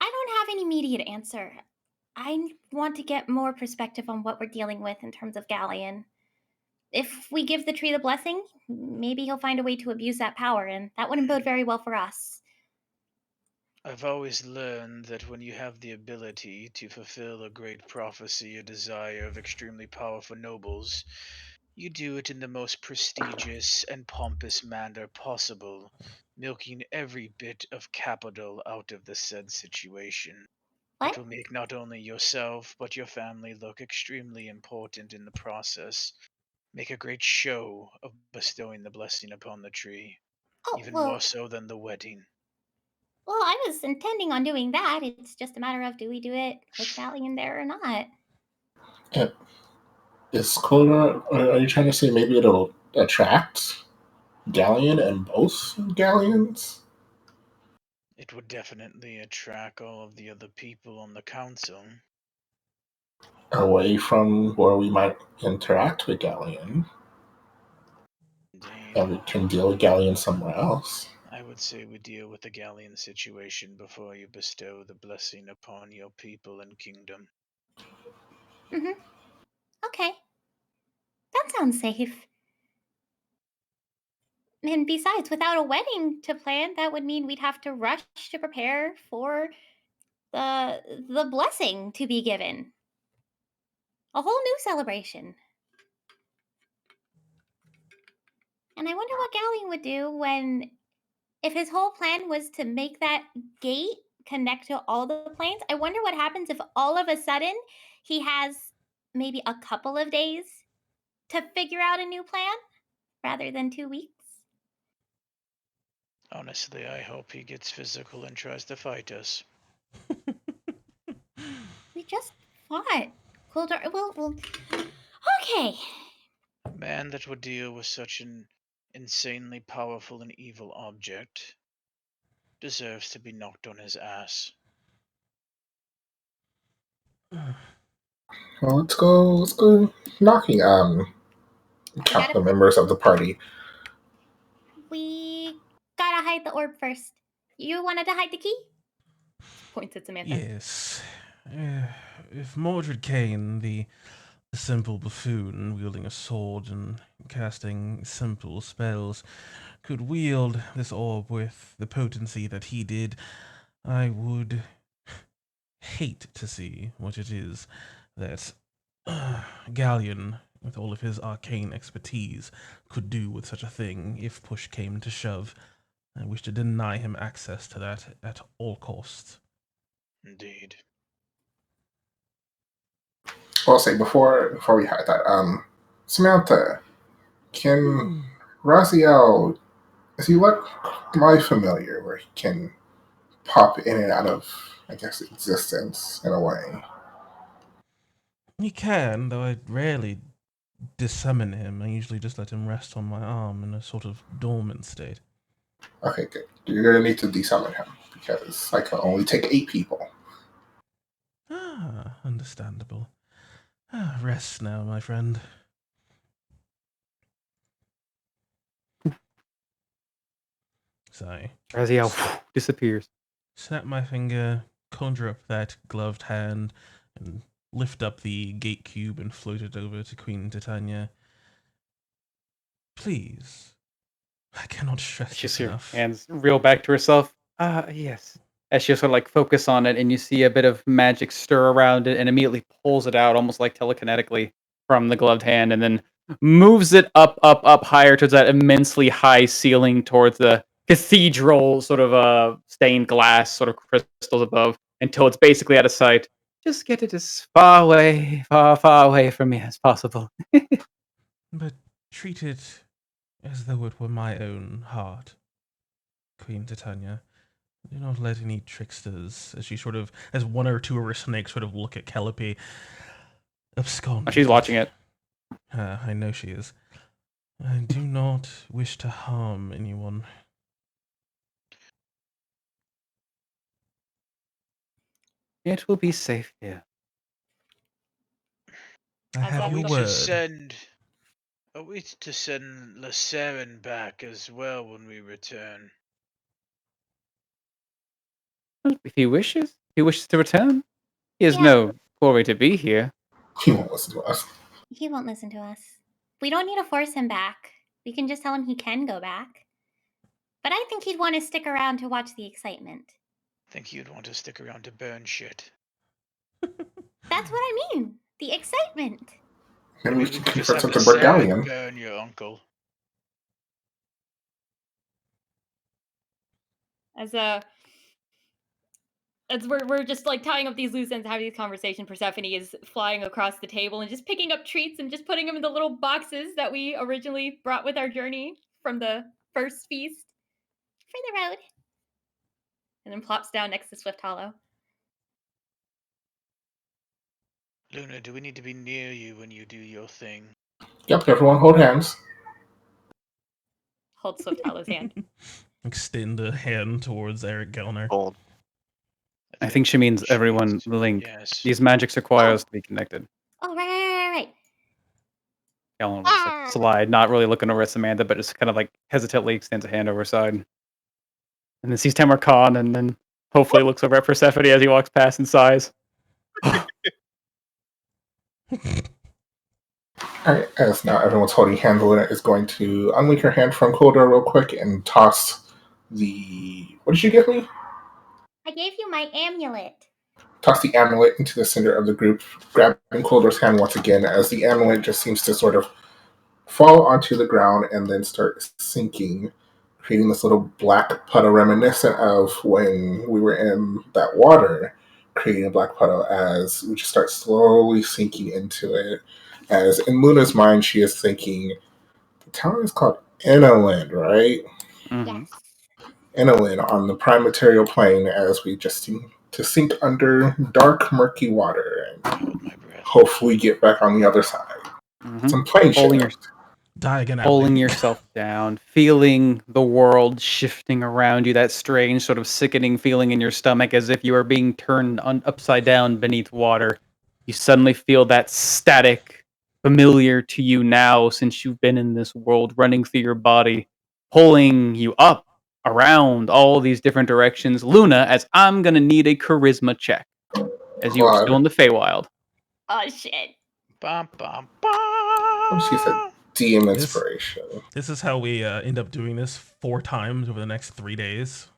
I don't have an immediate answer. I want to get more perspective on what we're dealing with in terms of Galleon. If we give the tree the blessing, maybe he'll find a way to abuse that power, and that wouldn't bode very well for us. I've always learned that when you have the ability to fulfill a great prophecy, a desire of extremely powerful nobles, you do it in the most prestigious and pompous manner possible, milking every bit of capital out of the said situation. What? It will make not only yourself, but your family look extremely important in the process. Make a great show of bestowing the blessing upon the tree, Oh, even well, more so than the wedding. well, I was intending on doing that. It's just a matter of do we do it with Galleon there or not? And is Coda, are you trying to say maybe it'll attract Galleon and both Galleons? It would definitely attract all of the other people on the council. Away from where we might interact with Galleon, Indeed. and we can deal with Galleon somewhere else. I would say we deal with the Galleon situation before you bestow the blessing upon your people and kingdom. Mm-hmm. Okay. That sounds safe. And besides, without a wedding to plan, that would mean we'd have to rush to prepare for the blessing to be given. A whole new celebration. And I wonder what Galleon would do when if his whole plan was to make that gate connect to all the planes. I wonder what happens if all of a sudden he has maybe a couple of days to figure out a new plan rather than 2 weeks. Honestly, I hope he gets physical and tries to fight us. We just fought. Well, Okay. A man that would deal with such an insanely powerful and evil object deserves to be knocked on his ass. Well, let's go. Let's go knocking. Count gotta- the members of the party. We gotta hide the orb first. You wanted to hide the key? Points at Samantha. Yes. If Mordred Kane, the simple buffoon wielding a sword and casting simple spells, could wield this orb with the potency that he did, I would hate to see what it is that Galleon, with all of his arcane expertise, could do with such a thing if push came to shove. I wish to deny him access to that at all costs. Indeed. I'll say before we hide that, Samantha, can Raziel, is he like my familiar where he can pop in and out of, I guess, existence in a way? He can, though I rarely dissummon him. I usually just let him rest on my arm in a sort of dormant state. Okay, good. You're gonna need to desummon him because I can only take 8 people. Ah, understandable. Rest now, my friend. So, Raziel disappears. snap my finger, conjure up that gloved hand, and lift up the gate cube and float it over to Queen Titania. Please, I cannot stress She's this her enough. hands reel back to herself. Yes. As she sort of like focus on it, and you see a bit of magic stir around it, and immediately pulls it out, almost like telekinetically from the gloved hand, and then moves it up higher towards that immensely high ceiling, towards the cathedral sort of stained glass sort of crystals above, until it's basically out of sight. Just get it as far away from me as possible. But treat it as though it were my own heart, Queen Titania. Do not let any tricksters, as one or two of her snakes sort of look at Calliope, abscond. She's watching it. I know she is. I do not wish to harm anyone. It will be safe here. I As have that your the- word. Are we to send Lacerin back as well when we return? If he wishes to return. He has Yeah. no quarry to be here. He won't listen to us. He won't listen to us. We don't need to force him back. We can just tell him he can go back. But I think he'd want to stick around to watch the excitement. Think you'd want to stick around to burn shit. That's what I mean. The excitement. Maybe we can could just convert have something Lacerin Galleon. burn your uncle. As we're just like tying up these loose ends, having these conversations, Persephone is flying across the table and just picking up treats and just putting them in the little boxes that we originally brought with our journey from the first feast for the road. And then plops down next to Swift Hollow. Luna, do we need to be near you when you do your thing? Yep, everyone hold hands. Hold Swift Hollow's hand. Extend a hand towards Eric Gellner. Bold. I think she means everyone link. Yes. These magics require us to be connected. Oh, right. Ellen will just like slide, not really looking over at Samantha, but just kind of like hesitantly extends a hand over her side. And then sees Tamar Khan, and then hopefully looks over at Persephone as he walks past and sighs. Alright, as now everyone's holding hands, Luna is going to unlink her hand from Coldor real quick and toss the... What did you give me? I gave you my amulet. Toss the amulet into the center of the group, grabbing Coldor's hand once again as the amulet just seems to sort of fall onto the ground and then start sinking, creating this little black puddle reminiscent of when we were in that water, creating a black puddle as we just start slowly sinking into it. As in Luna's mind, she is thinking, the town is called Innoland, right? Mm-hmm. Yes. Innoland on the prime material plane as we just seem to sink under dark, murky water and Hold my breath. hopefully get back on the other side. Some plane Pulling, shit. pulling yourself down, feeling the world shifting around you, that strange sort of sickening feeling in your stomach as if you are being turned upside down beneath water. You suddenly feel that static, familiar to you now since you've been in this world, running through your body, pulling you up, around, all these different directions. Luna, as I'm going to need a charisma check, as you are still in the Feywild. Oh shit. Bum, bum, She said bum. DM This- inspiration. This is how we end up doing this 4 times over the next 3 days.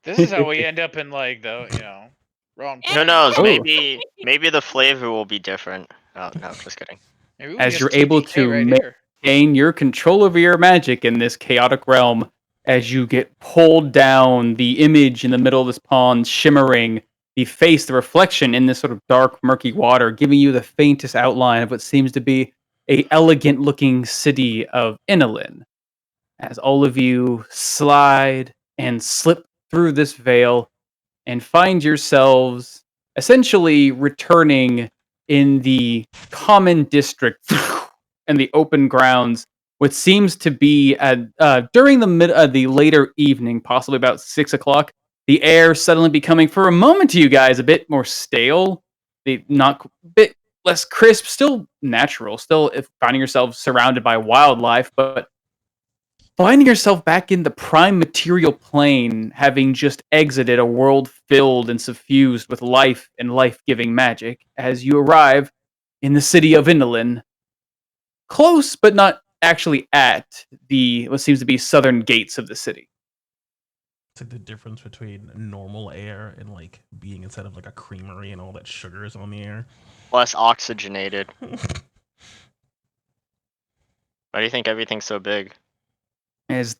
This is how we end up in like the wrong. Who knows? Oh. Maybe the flavor will be different. Oh, no, just kidding. Maybe we As just you're able TPK to right here. gain your control over your magic in this chaotic realm, as you get pulled down, the image in the middle of this pond shimmering, the face, the reflection in this sort of dark, murky water, giving you the faintest outline of what seems to be a elegant-looking city of Inalin. As all of you slide and slip through this veil and find yourselves essentially returning in the common district and the open grounds, what seems to be during the later evening, possibly about 6 o'clock. The air suddenly becoming, for a moment to you guys, a bit more stale, not bit less crisp, still natural, still finding yourself surrounded by wildlife, but finding yourself back in the prime material plane, having just exited a world filled and suffused with life and life-giving magic, as you arrive in the city of Indolin, close but not actually at the what seems to be southern gates of the city. It's like the difference between normal air and like being inside of like a creamery and all that sugar is on the air. Less oxygenated. Why do you think everything's so big? As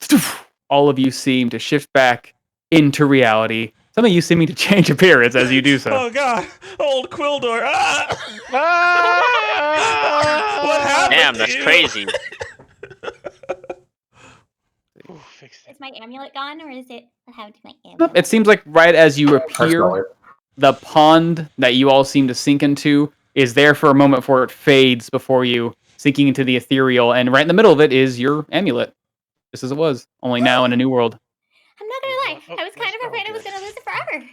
all of you seem to shift back into reality. Some of you seeming to change appearance as you do so. Oh god, old Quildor! Ah! Ah! What happened? Damn, to that's you? crazy. Ooh, fix it. Is my amulet gone, or is it? What happened to my Nope, amulet? it seems like right as you I smell appear, it. the pond that you all seem to sink into is there for a moment before it fades before you, sinking into the ethereal, and right in the middle of it is your amulet. Just as it was, only now in a new world. I'm not gonna lie. Oh, I was kind where's of afraid I was Baldur? gonna lose it forever.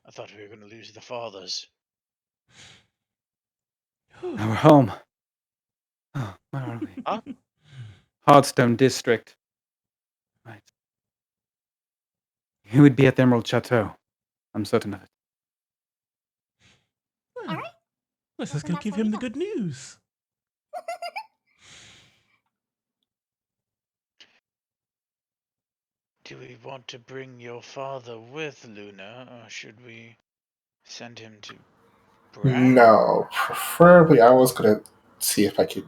I thought we were gonna lose the fathers. Our home. Oh, where are we? Huh? Hardstone District. Right. He would be at the Emerald Chateau. I'm certain of it. Well, All right. Let's Well, just then go that's give what we him the got. good news. Do we want to bring your father with, Luna, or should we send him to Brad? No, preferably I was gonna see if I could.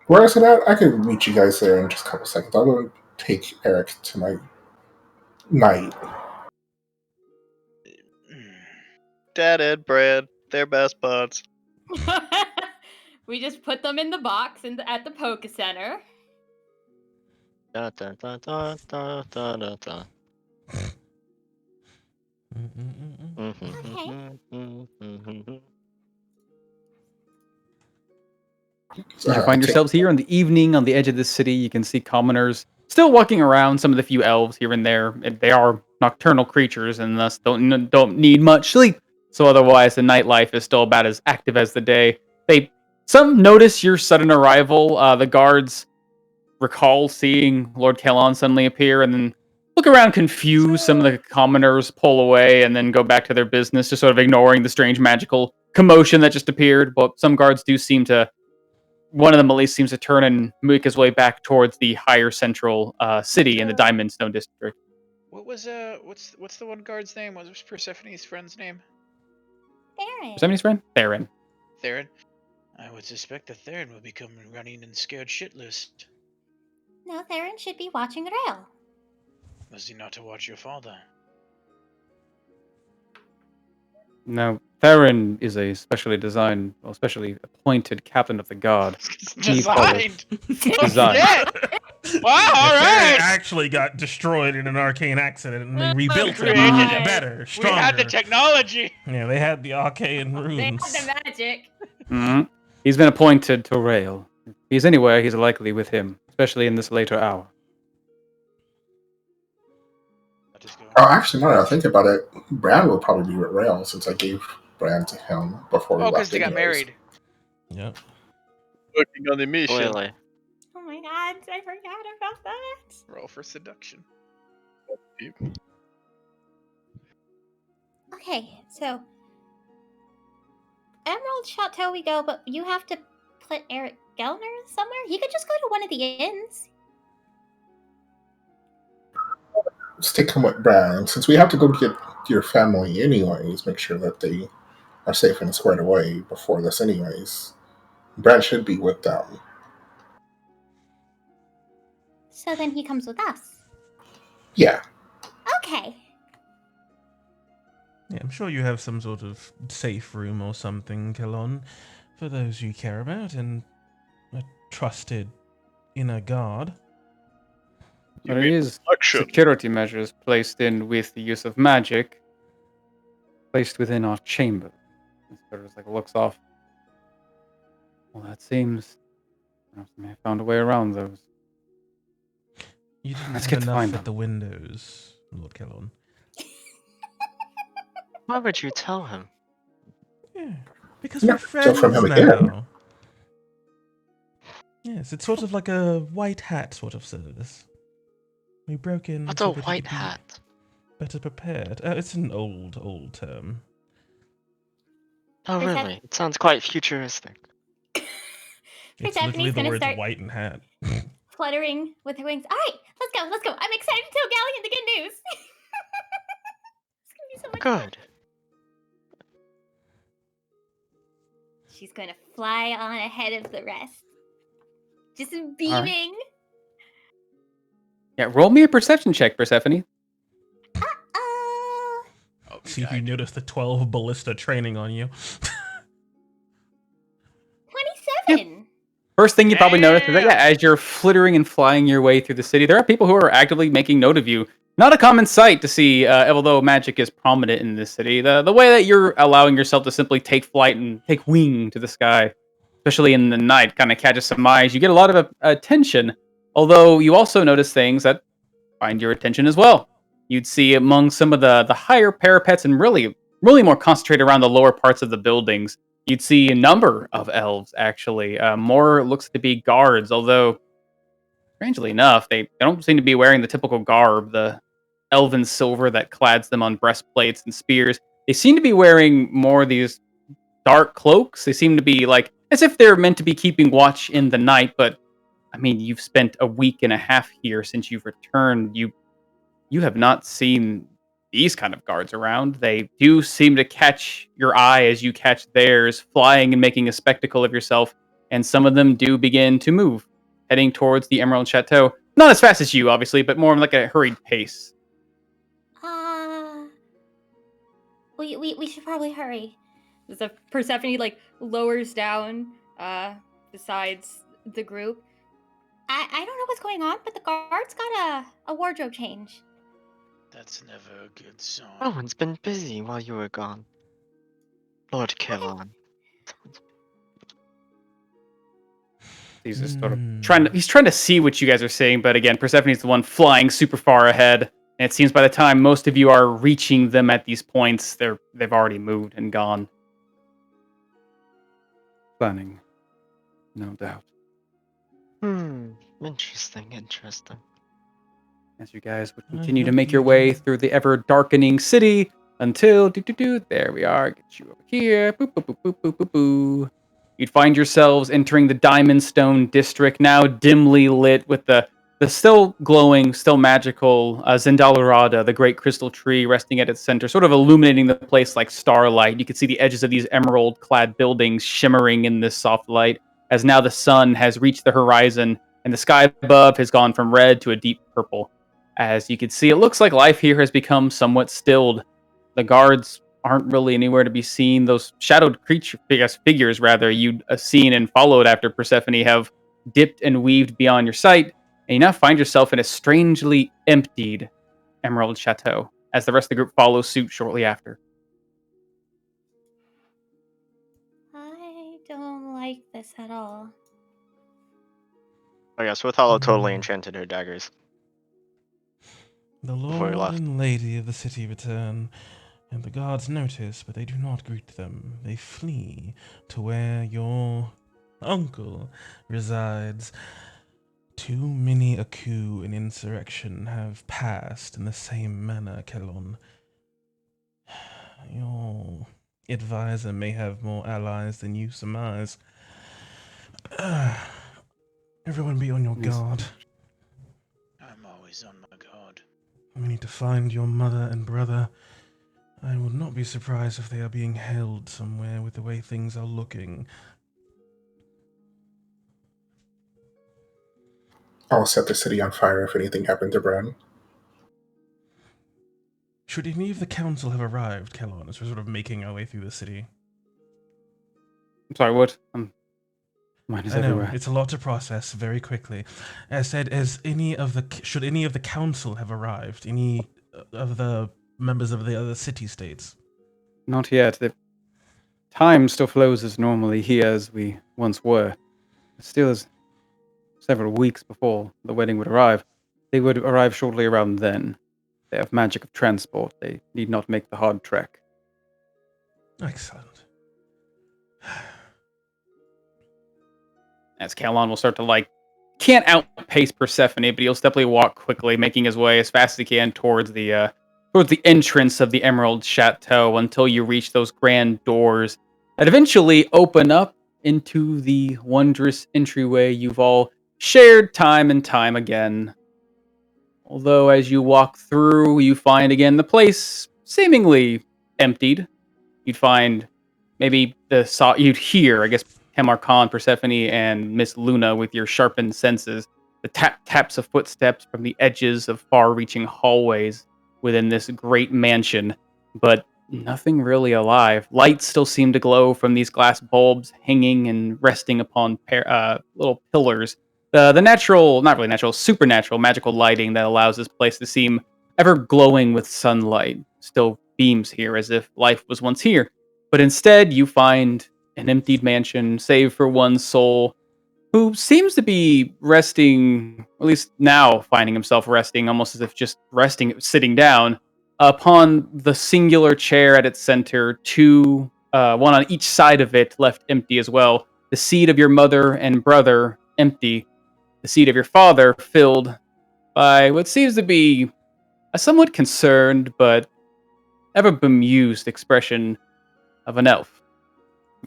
Where is it at? I could meet you guys there in just a couple seconds. I'm gonna take Eric to my night. Dad and Brad, their best buds. We just put them in the box at the Poke Center. Da, da, da, da, da, da, da, da. As you find yourselves here in the evening on the edge of the city, you can see commoners still walking around, some of the few elves here and there. They are nocturnal creatures and thus don't need much sleep. So otherwise, the nightlife is still about as active as the day. Some notice your sudden arrival. The guards recall seeing Lord Kalon suddenly appear and then look around confused. Some of the commoners pull away and then go back to their business, just sort of ignoring the strange magical commotion that just appeared. But some guards do seem to, one of them at least seems to turn and make his way back towards the higher central city in the Diamond Stone District. What was what's the one guard's name? What was Persephone's friend's name? Theron. Persephone's friend? Theron. Theron. I would suspect that Theron will become running and scared shitless. No, Theron should be watching Rail. Was he not to watch your father? No, Theron is a specially designed, well, specially appointed captain of the guard. Designed. Designed. Yeah. Wow. All Theron right. actually got destroyed in an arcane accident, and they rebuilt it Created better, We stronger. had the technology. Yeah, they had the arcane They had runes. the magic. Mhm. He's been appointed to Rail. If he's anywhere, he's likely with him, especially in this later hour. Oh, actually, now that I think about it, Bran will probably be with Rail since I gave Bran to him before we Oh, because left they got anyways. married. Yep. Working on the mission. Clearly. Oh my god, I forgot about that. Roll for seduction. Okay, so Emerald Chateau we go, but you have to put Eric Gellner somewhere? He could just go to one of the inns. Stick him with Bran. Since we have to go get your family anyways, make sure that they are safe and squared away before this anyways. Bran should be with them. So then he comes with us. Yeah. Okay. Yeah, I'm sure you have some sort of safe room or something, Kelon, for those you care about, and a trusted inner guard. But it is Action. security measures placed in with the use of magic, placed within our chamber. And sort of like looks off. Well, that seems. Perhaps I may have found a way around those. You didn't Let's have get to enough find at them. the windows, Lord Kelon. Why would you tell him? Yeah, because Yeah, we're so friends from him now. again. Yes, it's sort of like a white hat sort of service. We broke in What's so a that you white could be hat? better prepared. It's an old term. Oh, Is that- really? It sounds quite futuristic. It's Persephone's literally the gonna words start white and hat. fluttering with her wings. Alright, let's go. I'm excited to tell Galleon the good news. It's gonna be so much fun. Good. She's gonna fly on ahead of the rest. Just beaming. Yeah, roll me a perception check, Persephone. Oh, we See if you died. notice the 12 ballista training on you. 27. First thing you probably notice is that, yeah, as you're flittering and flying your way through the city, there are people who are actively making note of you. Not a common sight to see, although magic is prominent in this city. The way that you're allowing yourself to simply take flight and take wing to the sky, especially in the night, kind of catches some eyes. You get a lot of attention, although you also notice things that find your attention as well. You'd see among some of the higher parapets and really more concentrated around the lower parts of the buildings. You'd see a number of elves, actually. More looks to be guards, although, strangely enough, they don't seem to be wearing the typical garb, the elven silver that clads them on breastplates and spears. They seem to be wearing more of these dark cloaks. They seem to be like, as if they're meant to be keeping watch in the night, but, I mean, you've spent a week and a half here since you've returned. You have not seen these kind of guards around. They do seem to catch your eye as you catch theirs, flying and making a spectacle of yourself, and some of them do begin to move, heading towards the Emerald Chateau. Not as fast as you, obviously, but more like a hurried pace. We should probably hurry. So Persephone like lowers down besides the group. I don't know what's going on, but the guards got a wardrobe change. That's never a good sign. Rowan's been busy while you were gone. Lord Kelon. He's just sort of he's trying to see what you guys are saying, but again, Persephone's the one flying super far ahead. And it seems by the time most of you are reaching them at these points, they've already moved and gone. Planning, no doubt. Interesting. As you guys would continue to make your way through the ever darkening city until there we are. Get you over here. Boop, boop, boop, boop, boop, boop, boop. You'd find yourselves entering the Diamond Stone district, now dimly lit with the still glowing, still magical Zendalurada, the great crystal tree resting at its center, sort of illuminating the place like starlight. You can see the edges of these emerald-clad buildings shimmering in this soft light, as now the sun has reached the horizon and the sky above has gone from red to a deep purple. As you can see, it looks like life here has become somewhat stilled. The guards aren't really anywhere to be seen. Those shadowed figures rather, you'd seen and followed after Persephone have dipped and weaved beyond your sight, and you now find yourself in a strangely emptied Emerald Chateau, as the rest of the group follows suit shortly after. I don't like this. dangerous at all. I guess Swift Hollow totally enchanted her daggers. The Before we lord left. and lady of the city return, and the guards notice, but they do not greet them. They flee to where your uncle resides. Too many a coup and insurrection have passed in the same manner, Kelon. Your advisor may have more allies than you surmise. Everyone be on your guard. I'm always on my guard. We need to find your mother and brother. I would not be surprised if they are being held somewhere with the way things are looking. I'll set the city on fire if anything happened to Bran. Should any of the council have arrived, Kelon, as we're sort of making our way through the city? I'm sorry, what? Mine is I know, everywhere. it's a lot to process very quickly. I said, should any of the council have arrived? Any of the members of the other city-states? Not yet. The time still flows as normally here as we once were. It still is several weeks before the wedding would arrive. They would arrive shortly around then. They have magic of transport. They need not make the hard trek. Excellent. As Kalon will start to can't outpace Persephone, but he'll definitely walk quickly, making his way as fast as he can towards the entrance of the Emerald Chateau until you reach those grand doors that eventually open up into the wondrous entryway you've all shared time and time again. Although as you walk through, you find again the place seemingly emptied. You'd find maybe you'd hear, I guess, Hemar Khan, Persephone, and Miss Luna with your sharpened senses, the taps of footsteps from the edges of far-reaching hallways within this great mansion, but nothing really alive. Lights still seem to glow from these glass bulbs hanging and resting upon little pillars. The natural, not really natural, supernatural, magical lighting that allows this place to seem ever glowing with sunlight still beams here as if life was once here. But instead, you find an emptied mansion, save for one soul who seems to be resting, at least now finding himself resting, almost as if just resting, sitting down, upon the singular chair at its center, one on each side of it left empty as well. The seat of your mother and brother empty. The seat of your father filled by what seems to be a somewhat concerned but ever bemused expression of an elf.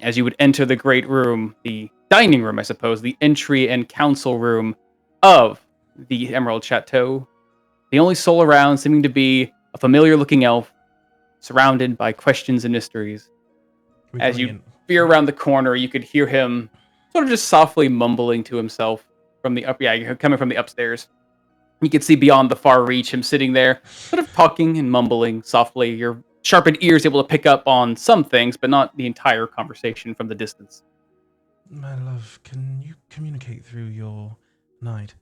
As you would enter the great room, the dining room, I suppose, the entry and council room of the Emerald Chateau, the only soul around seeming to be a familiar looking elf surrounded by questions and mysteries. As you veer around the corner, you could hear him sort of just softly mumbling to himself from coming from the upstairs. You could see beyond the far reach him sitting there, sort of talking and mumbling softly. Your sharpened ears able to pick up on some things, but not the entire conversation from the distance. My love, can you communicate through your night?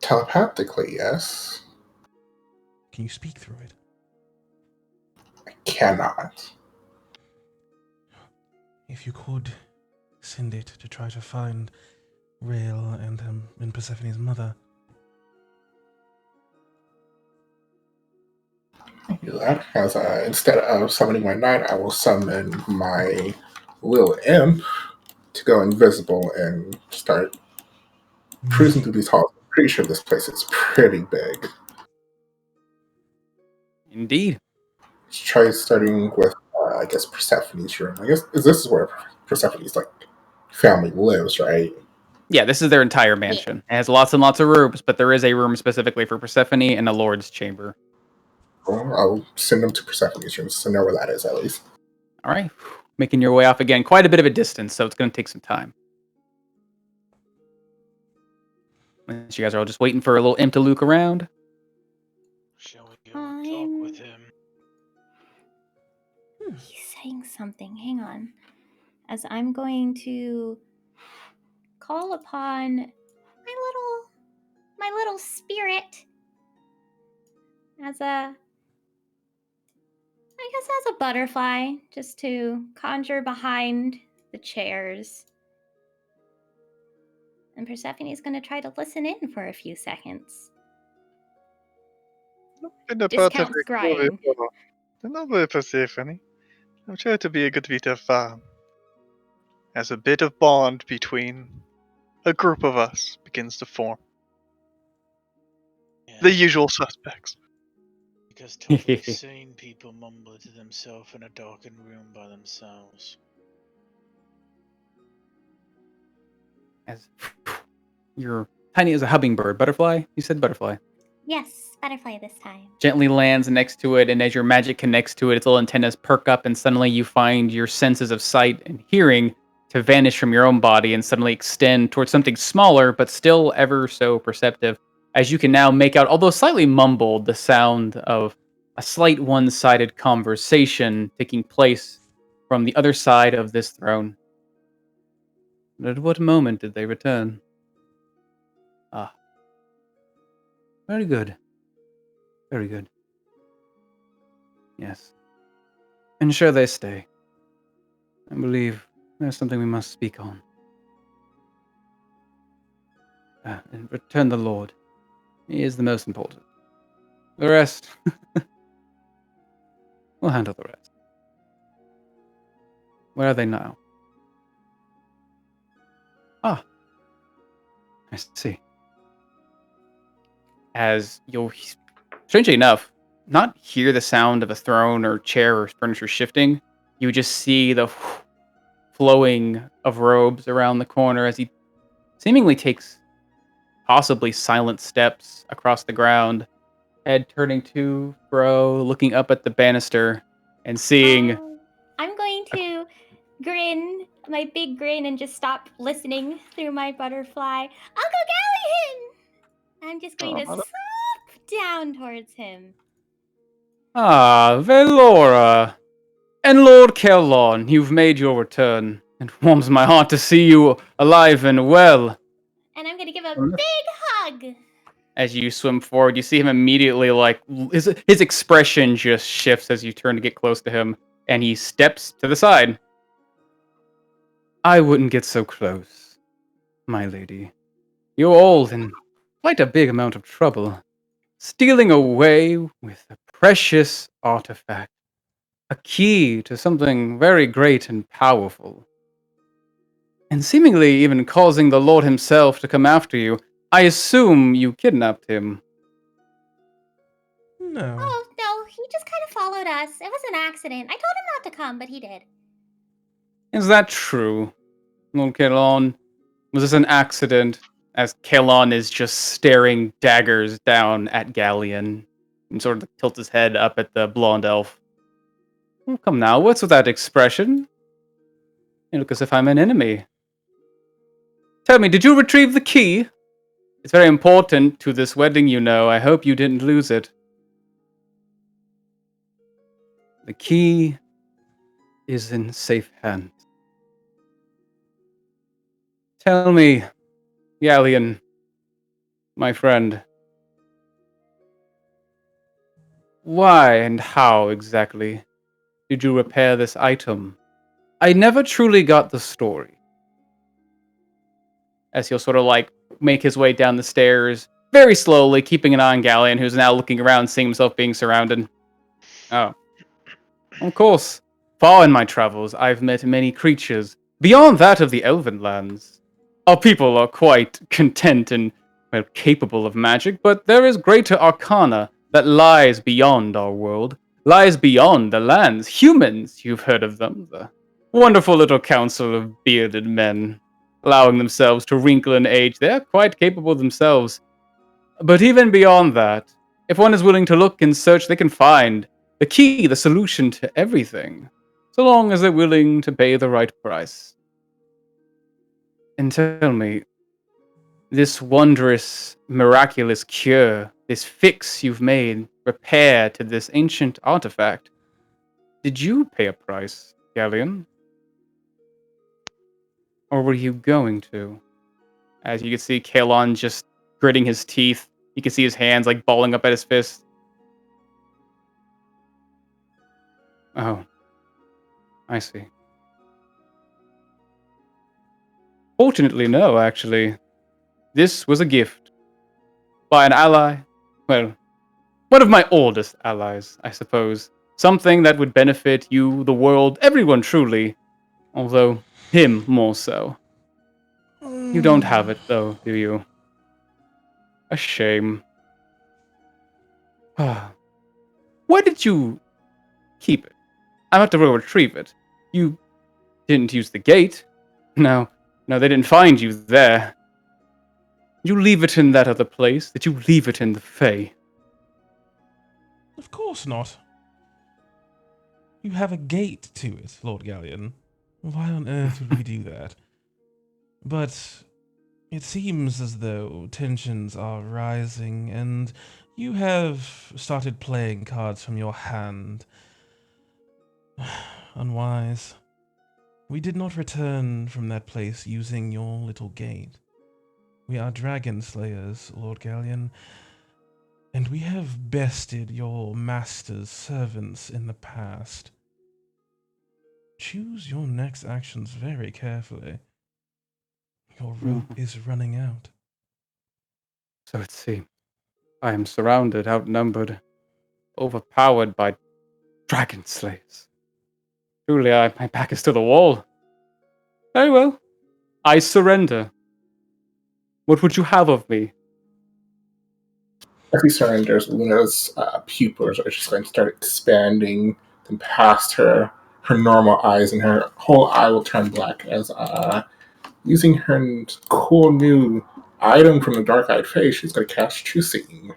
Telepathically, yes. Can you speak through it? I cannot. If you could, send it to try to find Rael and Persephone's mother. Do that, as instead of summoning my knight, I will summon my little imp to go invisible and start cruising through these halls. I'm pretty sure this place is pretty big. Indeed. Let's try starting with, I guess, Persephone's room. I guess this is where Persephone's family lives, right? Yeah, this is their entire mansion. It has lots and lots of rooms, but there is a room specifically for Persephone and a lord's chamber. Well, I'll send them to Persephone's room so I know where that is at least. All right. Making your way off again. Quite a bit of a distance, so it's going to take some time. You guys are all just waiting for a little imp to look around. Shall we go and talk with him? He's saying something. Hang on. As I'm going to call upon my little spirit as a I guess as a butterfly, just to conjure behind the chairs. And Persephone's going to try to listen in for a few seconds. Been a part of Discounts the movie scrying. for the novel Persephone. I'm sure to be a good bit of as a bit of bond between a group of us begins to form. The Yeah, usual suspects. because totally sane people mumble to themselves in a darkened room by themselves. As you're tiny as a hummingbird. Butterfly? You said butterfly. Yes, butterfly this time. Gently lands next to it, and as your magic connects to it, its little antennas perk up, and suddenly you find your senses of sight and hearing to vanish from your own body and suddenly extend towards something smaller, but still ever so perceptive, as you can now make out, although slightly mumbled, the sound of a slight one-sided conversation taking place from the other side of this throne. But at what moment did they return? Ah, very good. Very good. Yes. And sure they stay. I believe there's something we must speak on. And return the Lord. He is the most important. The rest, we'll handle the rest. Where are they now? Ah, I see. As you'll, strangely enough, not hear the sound of a throne or chair or furniture shifting, you just see the flowing of robes around the corner as he seemingly takes possibly silent steps across the ground, head turning to fro, looking up at the banister and seeing. I'm going to grin, my big grin, and just stop listening through my butterfly. Uncle Gallihan! I'm just going to swoop down towards him. Ah, Velora, and Lord Kellon, you've made your return. It warms my heart to see you alive and well. And I'm going to give a big hug. As you swim forward, you see him immediately, like, his expression just shifts as you turn to get close to him, and he steps to the side. I wouldn't get so close, my lady. You're old and quite a big amount of trouble. Stealing away with a precious artifact. A key to something very great and powerful. And seemingly even causing the Lord himself to come after you. I assume you kidnapped him. No. Oh, no, he just kind of followed us. It was an accident. I told him not to come, but he did. Is that true, Lord Kalon? Was this an accident? As Kalon is just staring daggers down at Galleon and sort of tilts his head up at the blonde elf. Oh, come now, what's with that expression? You look as if I'm an enemy. Tell me, did you retrieve the key? It's very important to this wedding, you know. I hope you didn't lose it. The key is in safe hands. Tell me, Galleon, my friend, why and how exactly did you repair this item? I never truly got the story. As he'll sort of like make his way down the stairs, very slowly, keeping an eye on Galleon, who's now looking around, seeing himself being surrounded. Oh. Of course, far in my travels, I've met many creatures beyond that of the Elven lands. Our people are quite content and, well, capable of magic, but there is greater arcana that lies beyond our world, lies beyond the lands. Humans, you've heard of them, the wonderful little council of bearded men, allowing themselves to wrinkle in age. They're quite capable themselves. But even beyond that, if one is willing to look and search, they can find the key, the solution to everything, so long as they're willing to pay the right price. And tell me, this wondrous, miraculous cure, this fix you've made, repair to this ancient artifact, did you pay a price, Galleon? Or were you going to? As you can see, Kalon just gritting his teeth. You can see his hands like balling up at his fist. Oh, I see. Fortunately, no, actually. This was a gift. By an ally. Well, one of my oldest allies, I suppose. Something that would benefit you, the world, everyone truly. Although, him more so. You don't have it, though, do you? A shame. Why did you keep it? I'm about to go retrieve it. You didn't use the gate. No, they didn't find you there. Did you leave it in that other place? Did you leave it in the Fae? Of course not. You have a gate to it, Lord Galleon. Why on earth would we do that? But it seems as though tensions are rising, and you have started playing cards from your hand. Unwise. We did not return from that place using your little gate. We are dragon slayers, Lord Galleon, and we have bested your master's servants in the past. Choose your next actions very carefully. Your rope is running out. So it seems. I am surrounded, outnumbered, overpowered by dragon slayers. Truly, my back is to the wall. Very well. I surrender. What would you have of me? As he surrenders, Luna's pupils are just going to start expanding, then past her normal eyes, and her whole eye will turn black as using her cool new item from the Dark Eyed Face, she's going to cast True Seeing.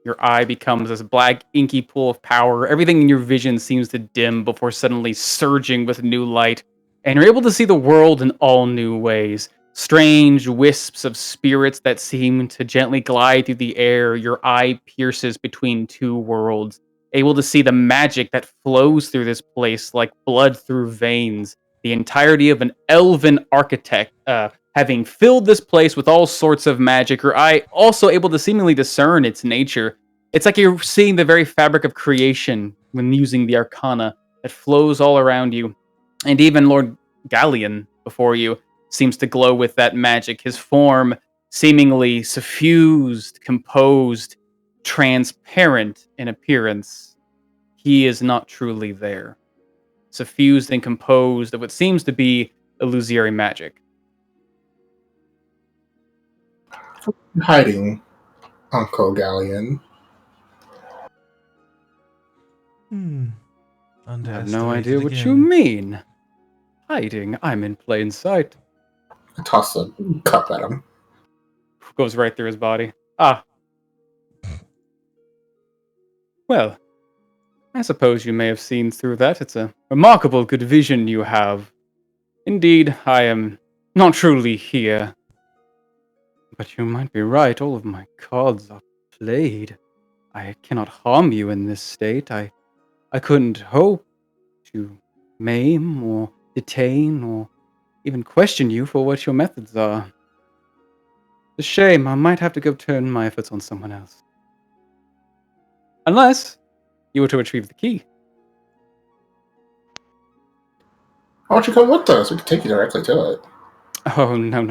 Your eye becomes this black, inky pool of power. Everything in your vision seems to dim before suddenly surging with new light. And you're able to see the world in all new ways. Strange wisps of spirits that seem to gently glide through the air. Your eye pierces between two worlds, able to see the magic that flows through this place like blood through veins. The entirety of an elven architect, having filled this place with all sorts of magic, your eye also able to seemingly discern its nature. It's like you're seeing the very fabric of creation when using the arcana that flows all around you. And even Lord Galleon before you seems to glow with that magic. His form seemingly suffused, composed, transparent in appearance. He is not truly there. Suffused and composed of what seems to be illusory magic. Hiding, Uncle Galleon. I have no idea what again. you mean. Hiding? I'm in plain sight. I toss a cup at him. Goes right through his body. Ah. Well, I suppose you may have seen through that. It's a remarkable good vision you have. Indeed, I am not truly here. But you might be right, all of my cards are played. I cannot harm you in this state. I couldn't hope to maim or detain or even question you for what your methods are. It's a shame. I might have to go turn my efforts on someone else. Unless you were to retrieve the key. Why don't you come with us? We can take you directly to it. Oh, no.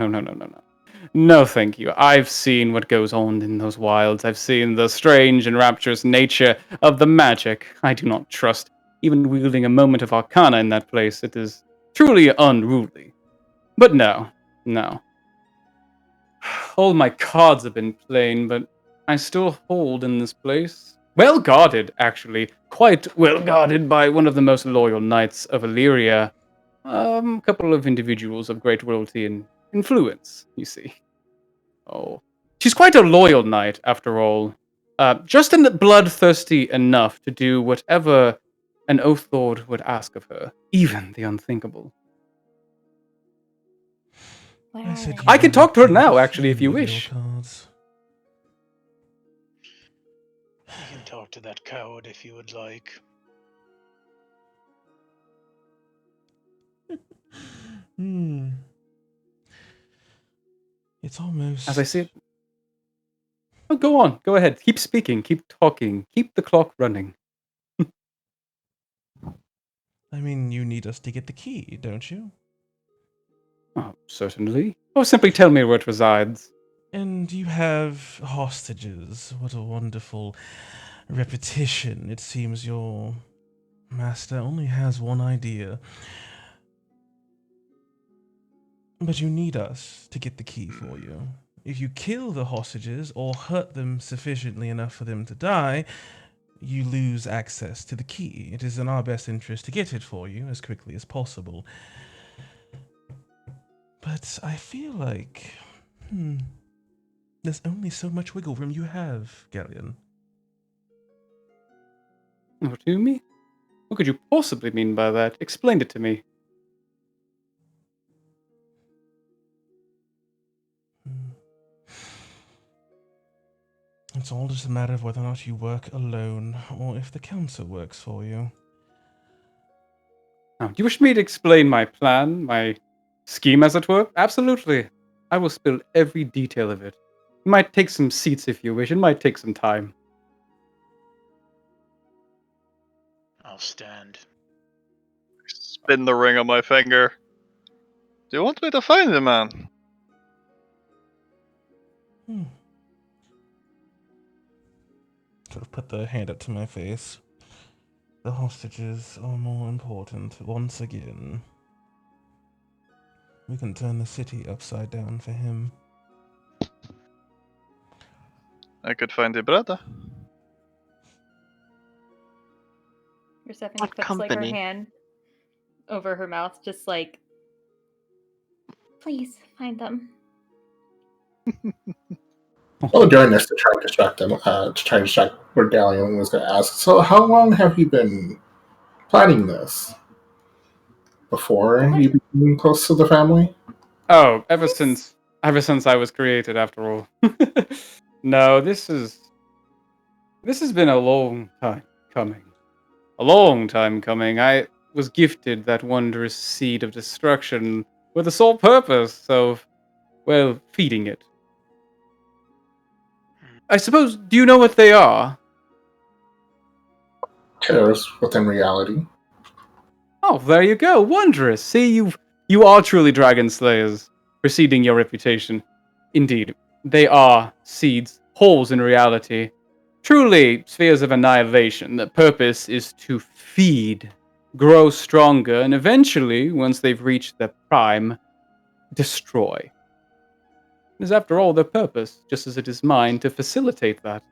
No, thank you. I've seen what goes on in those wilds. I've seen the strange and rapturous nature of the magic. I do not trust even wielding a moment of arcana in that place. It is truly unruly. But no. All my cards have been plain, but I still hold in this place. Well guarded, actually. Quite well guarded by one of the most loyal knights of Illyria. A couple of individuals of great royalty and influence, you see. Oh. She's quite a loyal knight, after all. Just bloodthirsty enough to do whatever an Oath Lord would ask of her, even the unthinkable. I could talk to her now, actually, if you wish. You can talk to that coward if you would like. It's almost... As I see it... Oh, go on. Go ahead. Keep speaking. Keep talking. Keep the clock running. I mean, you need us to get the key, don't you? Oh, certainly. Or simply tell me where it resides. And you have hostages. What a wonderful repetition. It seems your master only has one idea. But you need us to get the key for you. If you kill the hostages or hurt them sufficiently enough for them to die, you lose access to the key. It is in our best interest to get it for you as quickly as possible. But I feel like, there's only so much wiggle room you have, Galleon. What do you mean? What could you possibly mean by that? Explain it to me. Hmm. It's all just a matter of whether or not you work alone, or if the council works for you. Now, do you wish me to explain my plan, my scheme, as it were? Absolutely. I will spill every detail of it. It might take some seats if you wish. It might take some time. I'll stand. Spin the ring on my finger. Do you want me to find the man? Sort of put the hand up to my face. The hostages are more important once again. We can turn the city upside down for him. I could find the brother. Persephone What puts like her company? hand over her mouth, just like, please find them. Oh, during this, to try and distract them, to try and distract where Galleon was going to ask, so how long have you been planning this? Before you became close to the family? Oh, ever since I was created, after all. No, this has been a long time coming. A long time coming. I was gifted that wondrous seed of destruction with the sole purpose of, well, feeding it. I suppose, do you know what they are? Terrors within reality. Oh, there you go. Wondrous. See, you are truly dragon slayers, preceding your reputation. Indeed, they are seeds, holes in reality. Truly, spheres of annihilation. The purpose is to feed, grow stronger, and eventually, once they've reached their prime, destroy. It is, after all, their purpose, just as it is mine, to facilitate that.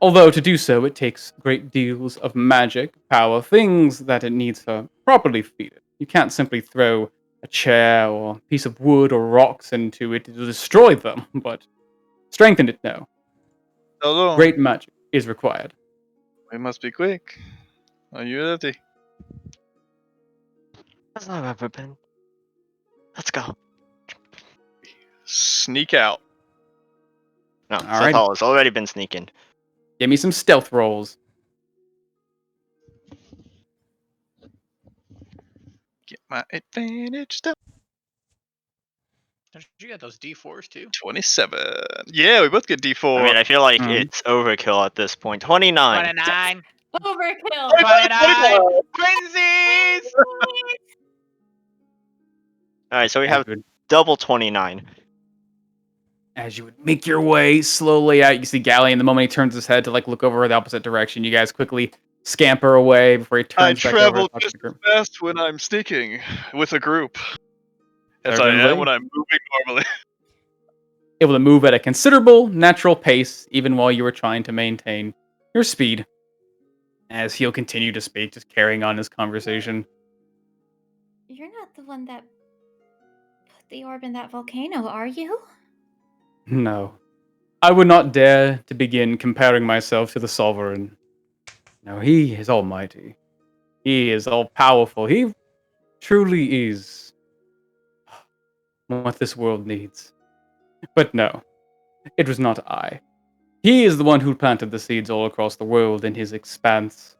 Although to do so, it takes great deals of magic, power, things that it needs to properly feed it. You can't simply throw a chair or a piece of wood or rocks into it to destroy them, but strengthen it, no. Hello. Great magic is required. We must be quick. Are you ready? As I've ever been. Let's go. Sneak out. No, Alrighty. Sothal has already been sneaking. Give me some stealth rolls. Get my advantage stuff. Don't you get those D4s too? 27. Yeah, we both get D4. I mean, I feel like Mhm. it's overkill at this point. 29. 29. Overkill. 29. Twinsies! Alright, so we have double 29. As you would make your way slowly out, you see Galleon. The moment he turns his head to look over the opposite direction, you guys quickly scamper away before he I turns back over. travel and talks just to the as group. fast when I'm sneaking with a group as I Certainly. am when I'm moving normally. Able to move at a considerable natural pace, even while you were trying to maintain your speed. As he'll continue to speak, just carrying on his conversation. You're not the one that put the orb in that volcano, are you? No. I would not dare to begin comparing myself to the Sovereign. No, he is almighty. He is all-powerful. He truly is what this world needs. But no, it was not I. He is the one who planted the seeds all across the world in his expanse.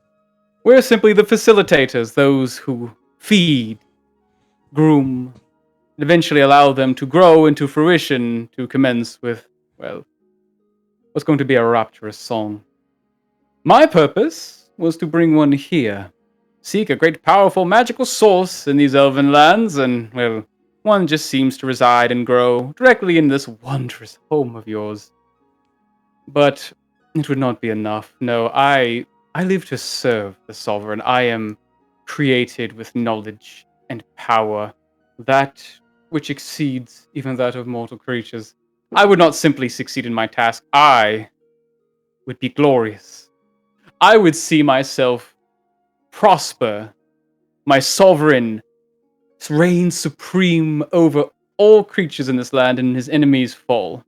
We're simply the facilitators, those who feed, groom, and eventually allow them to grow into fruition to commence with, well, what's going to be a rapturous song. My purpose was to bring one here, seek a great powerful magical source in these elven lands, and, well, one just seems to reside and grow directly in this wondrous home of yours. But it would not be enough. No, I live to serve the Sovereign. I am created with knowledge and power, that which exceeds even that of mortal creatures. I would not simply succeed in my task. I would be glorious. I would see myself prosper, my sovereign reign supreme over all creatures in this land, and his enemies fall.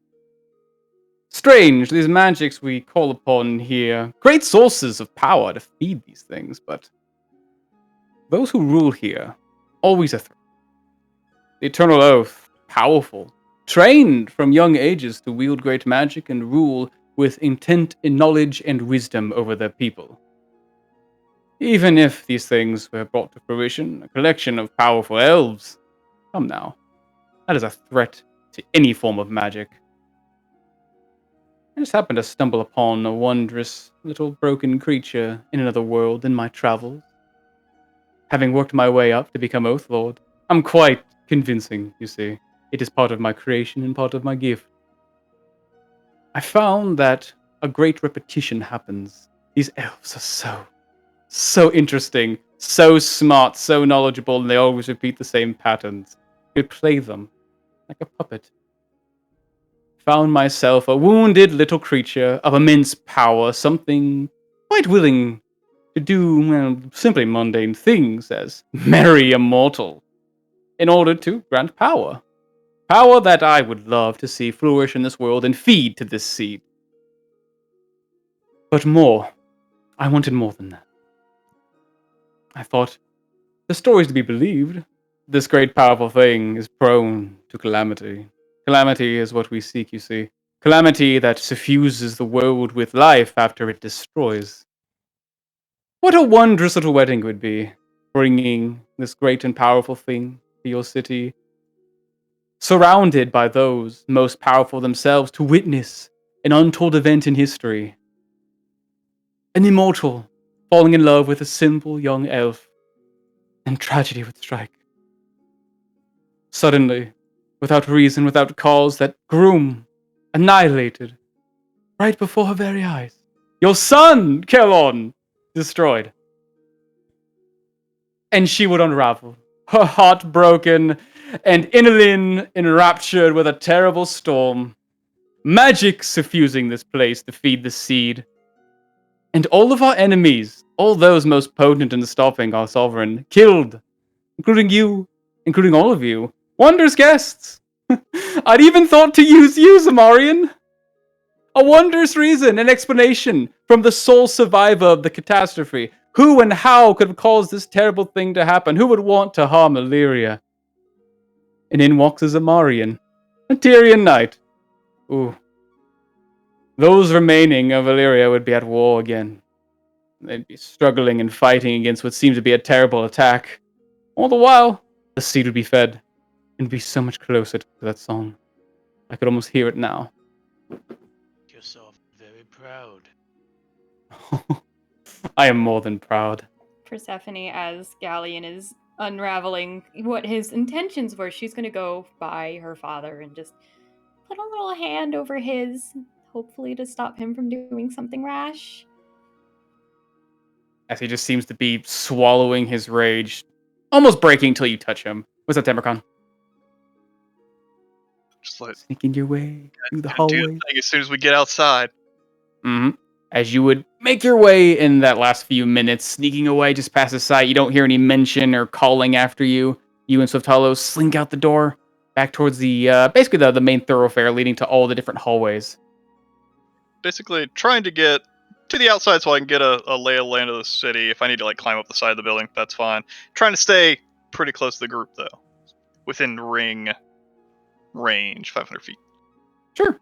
Strange, these magics we call upon here, great sources of power to feed these things, but those who rule here, always a threat. The Eternal Oath, powerful, trained from young ages to wield great magic and rule with intent and knowledge and wisdom over their people. Even if these things were brought to fruition, a collection of powerful elves, come now, that is a threat to any form of magic. I just happened to stumble upon a wondrous little broken creature in another world in my travels. Having worked my way up to become Oath Lord, I'm quite convincing, you see. It is part of my creation and part of my gift. I found that a great repetition happens. These elves are so interesting, so smart, so knowledgeable, and they always repeat the same patterns. You could play them like a puppet. Found myself a wounded little creature of immense power, something quite willing to do, well, simply mundane things as marry a mortal, in order to grant power. Power that I would love to see flourish in this world and feed to this seed. But more. I wanted more than that. I thought, the stories to be believed, this great powerful thing is prone to calamity. Calamity is what we seek, you see. Calamity that suffuses the world with life after it destroys. What a wondrous little wedding it would be, bringing this great and powerful thing to your city, surrounded by those most powerful themselves to witness an untold event in history. An immortal falling in love with a simple young elf, and tragedy would strike. Suddenly, without reason, without cause, that groom annihilated right before her very eyes. Your son, Kellon, destroyed. And she would unravel, her heart broken, and Inalin enraptured with a terrible storm. Magic suffusing this place to feed the seed. And all of our enemies, all those most potent in stopping our sovereign, killed, including you, including all of you, wondrous guests. I'd even thought to use you, Zamarian. A wondrous reason, an explanation from the sole survivor of the catastrophe. Who and how could have caused this terrible thing to happen? Who would want to harm Illyria? And in walks a Zamarian, a Tyrian knight. Ooh. Those remaining of Illyria would be at war again. They'd be struggling and fighting against what seems to be a terrible attack. All the while, the seed would be fed and be so much closer to that song. I could almost hear it now. Yourself very proud. I am more than proud. Persephone, as Galleon is unraveling what his intentions were, she's going to go by her father and just put a little hand over his, hopefully to stop him from doing something rash. As he just seems to be swallowing his rage, almost breaking till you touch him. What's that, Tamarcon? Just like Sneaking your way through the do the hallway. thing as soon as we get outside. Mm-hmm. As you would make your way in that last few minutes, sneaking away just past the sight, you don't hear any mention or calling after you. You and Swift Hollow slink out the door, back towards the, basically the main thoroughfare leading to all the different hallways. Basically, trying to get to the outside so I can get a lay of land of the city. If I need to like climb up the side of the building, that's fine. Trying to stay pretty close to the group though, within range, 500 feet. Sure.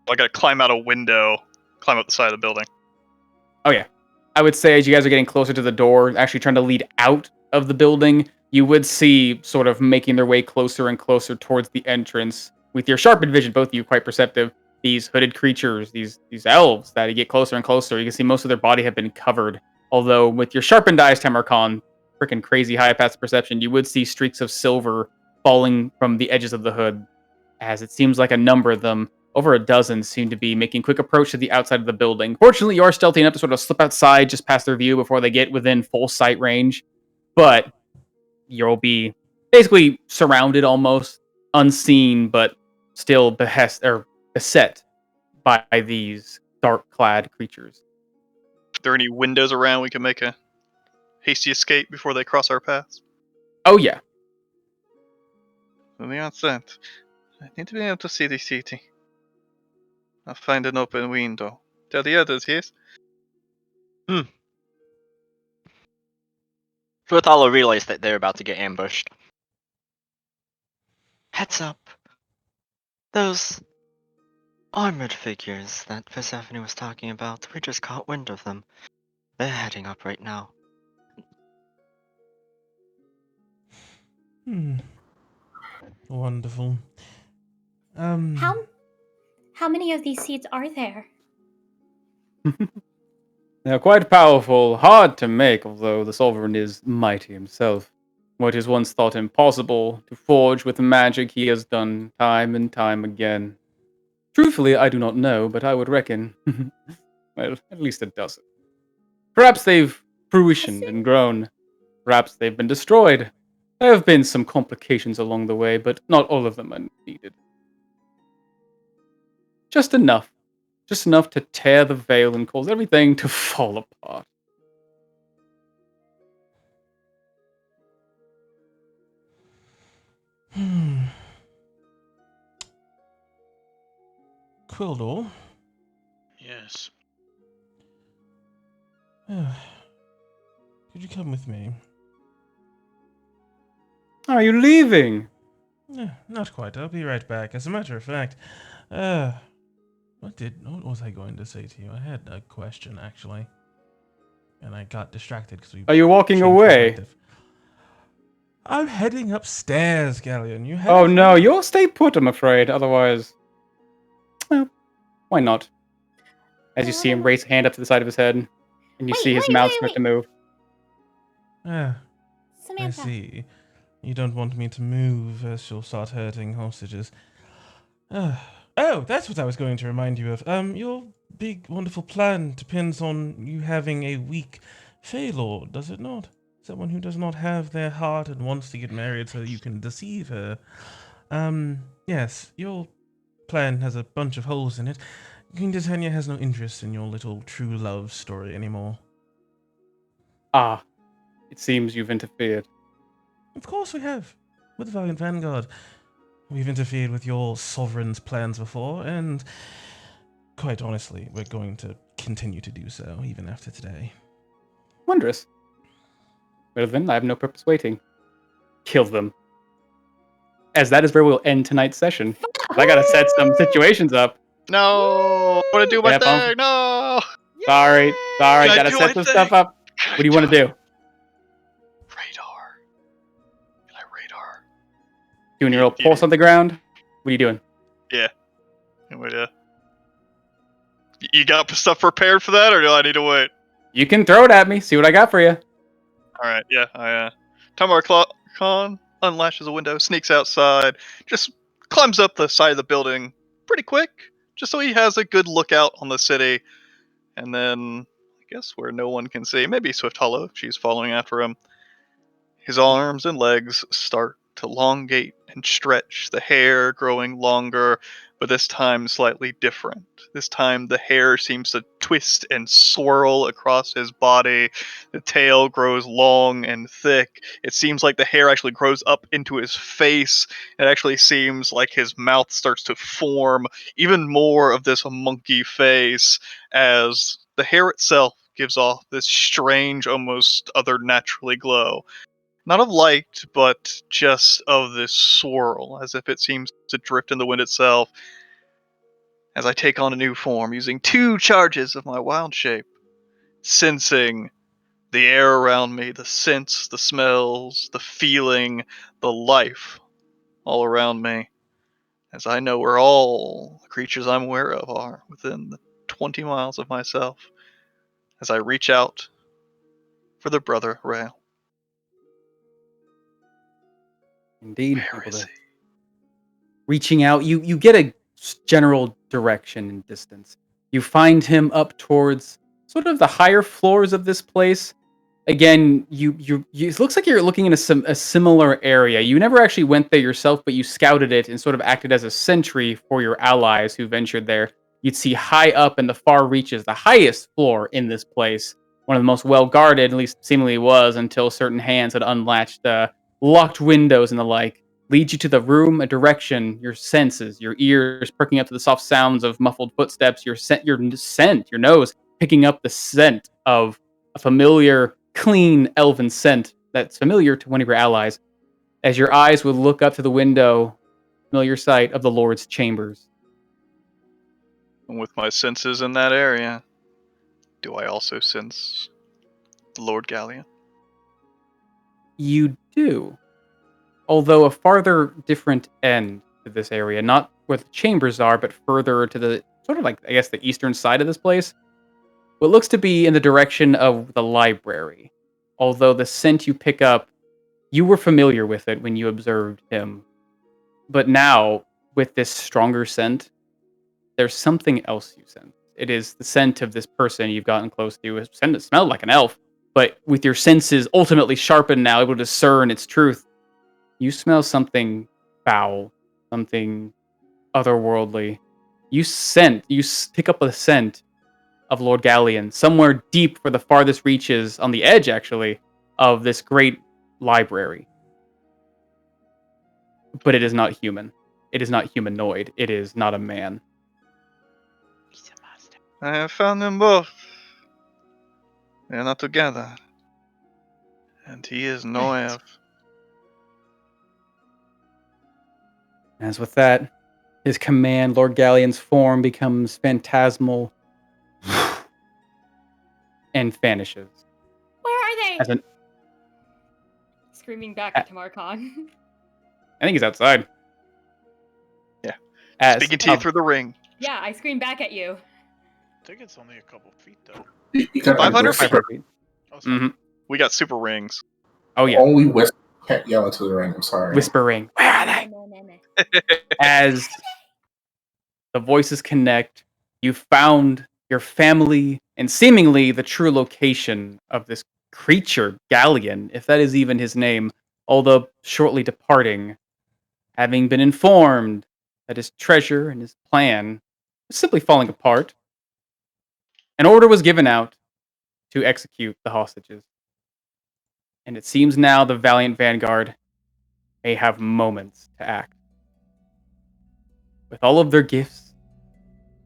I gotta climb out a window, climb up the side of the building. Oh yeah. I would say as you guys are getting closer to the door, actually trying to lead out of the building, you would see sort of making their way closer and closer towards the entrance. With your sharpened vision, both of you quite perceptive, these hooded creatures, these elves that you get closer and closer, you can see most of their body have been covered. Although with your sharpened eyes, Tamarcon, freaking crazy high past perception, you would see streaks of silver falling from the edges of the hood, as it seems like a number of them, over a dozen, seem to be making quick approach to the outside of the building. Fortunately, you are stealthy enough to sort of slip outside just past their view before they get within full sight range, but you'll be basically surrounded almost, unseen, but still beset by these dark-clad creatures. Are there any windows around we can make a hasty escape before they cross our paths? Oh yeah. From the outset, I need to be able to see the city. I'll find an open window. Tell the others, yes? Futhalo realize that they're about to get ambushed. Heads up. Those armored figures that Persephone was talking about, we just caught wind of them. They're heading up right now. Wonderful. How many of these seats are there? They're quite powerful, hard to make, although the Sovereign is mighty himself. What is once thought impossible to forge with magic he has done time and time again. Truthfully, I do not know, but I would reckon, well, at least a dozen. Perhaps they've fruitioned and grown. Perhaps they've been destroyed. There have been some complications along the way, but not all of them are needed. Just enough. Just enough to tear the veil and cause everything to fall apart. Quildor. Yes. Could you come with me? Are you leaving? Not quite. I'll be right back. As a matter of fact, what was I going to say to you? I had a question actually, and I got distracted because we. Are you walking changed away? perspective. I'm heading upstairs, Galleon. You have. Oh no, you'll stay put, I'm afraid. Otherwise, well, why not? As you see him raise a hand up to the side of his head, and you see his mouth start to move. I Samantha. see. You don't want me to move, as you'll start hurting hostages. Oh, that's what I was going to remind you of. Your big, wonderful plan depends on you having a weak Fey Lord, does it not? Someone who does not have their heart and wants to get married so you can deceive her. Yes, your plan has a bunch of holes in it. Queen Titania has no interest in your little true love story anymore. Ah, it seems you've interfered. Of course we have. With the Valiant Vanguard. We've interfered with your sovereign's plans before, and quite honestly, we're going to continue to do so, even after today. Wondrous. Well then, I have no purpose waiting. Kill them. As that is where we'll end tonight's session. I gotta set some situations up. No! I want to do my Yeah, thing! No! Sorry, Can I gotta do set my some thing? stuff up. What do you want to do? Radar. Can I radar? Doing your little pulse on the ground? What are you doing? Yeah. You got stuff prepared for that, or do I need to wait? You can throw it at me, see what I got for you. Alright, yeah, Tamar Khan unlashes a window, sneaks outside, just climbs up the side of the building pretty quick, just so he has a good lookout on the city, and then, I guess where no one can see, maybe Swift Hollow, if she's following after him. His arms and legs start to elongate and stretch, the hair growing longer, but this time slightly different. This time the hair seems to twist and swirl across his body. The tail grows long and thick. It seems like the hair actually grows up into his face. It actually seems like his mouth starts to form even more of this monkey face as the hair itself gives off this strange, almost other naturally glow. Not of light, but just of this swirl, as if it seems to drift in the wind itself, as I take on a new form, using 2 charges of my wild shape, sensing the air around me, the scents, the smells, the feeling, the life all around me, as I know where all the creatures I'm aware of are, within the 20 miles of myself, as I reach out for the brother rail. Indeed. Where Able is to- he? Reaching out, you get a general direction and distance. You find him up towards sort of the higher floors of this place. Again, it looks like you're looking in a similar area. You never actually went there yourself, but you scouted it and sort of acted as a sentry for your allies who ventured there. You'd see high up in the far reaches, the highest floor in this place, one of the most well guarded, at least seemingly was, until certain hands had unlatched locked windows and the like. Leads you to the room, a direction, your senses, your ears perking up to the soft sounds of muffled footsteps, your nose picking up the scent of a familiar, clean elven scent that's familiar to one of your allies. As your eyes would look up to the window, familiar sight of the Lord's chambers. And with my senses in that area, do I also sense the Lord Galleon? You do. Although a farther different end to this area, not where the chambers are, but further to the sort of like, I guess, the eastern side of this place. What looks to be in the direction of the library. Although the scent you pick up, you were familiar with it when you observed him. But now, with this stronger scent, there's something else you sense. It is the scent of this person you've gotten close to. It smelled like an elf, but with your senses ultimately sharpened now, able to discern its truth, you smell something foul, something otherworldly. You pick up a scent of Lord Galleon somewhere deep for the farthest reaches, on the edge actually, of this great library. But it is not human. It is not humanoid. It is not a man. I have found them both. They are not together. And he is no elf. As with that, his command, Lord Galleon's form becomes phantasmal and vanishes. Where are they? As an, Screaming back at Tamarcon. I think he's outside. Yeah. As Speaking to you through the ring. Yeah, I scream back at you. I think it's only a couple feet though. You can 500 whisper. 500 feet. Oh, sorry. Mhm. We got super rings. Oh yeah, Only whisper. Can't yell into the ring. I'm sorry. whispering. Where are they? As the voices connect, you found your family and seemingly the true location of this creature, Galleon, if that is even his name, although shortly departing, having been informed that his treasure and his plan was simply falling apart. An order was given out to execute the hostages. And it seems now the valiant vanguard may have moments to act. With all of their gifts,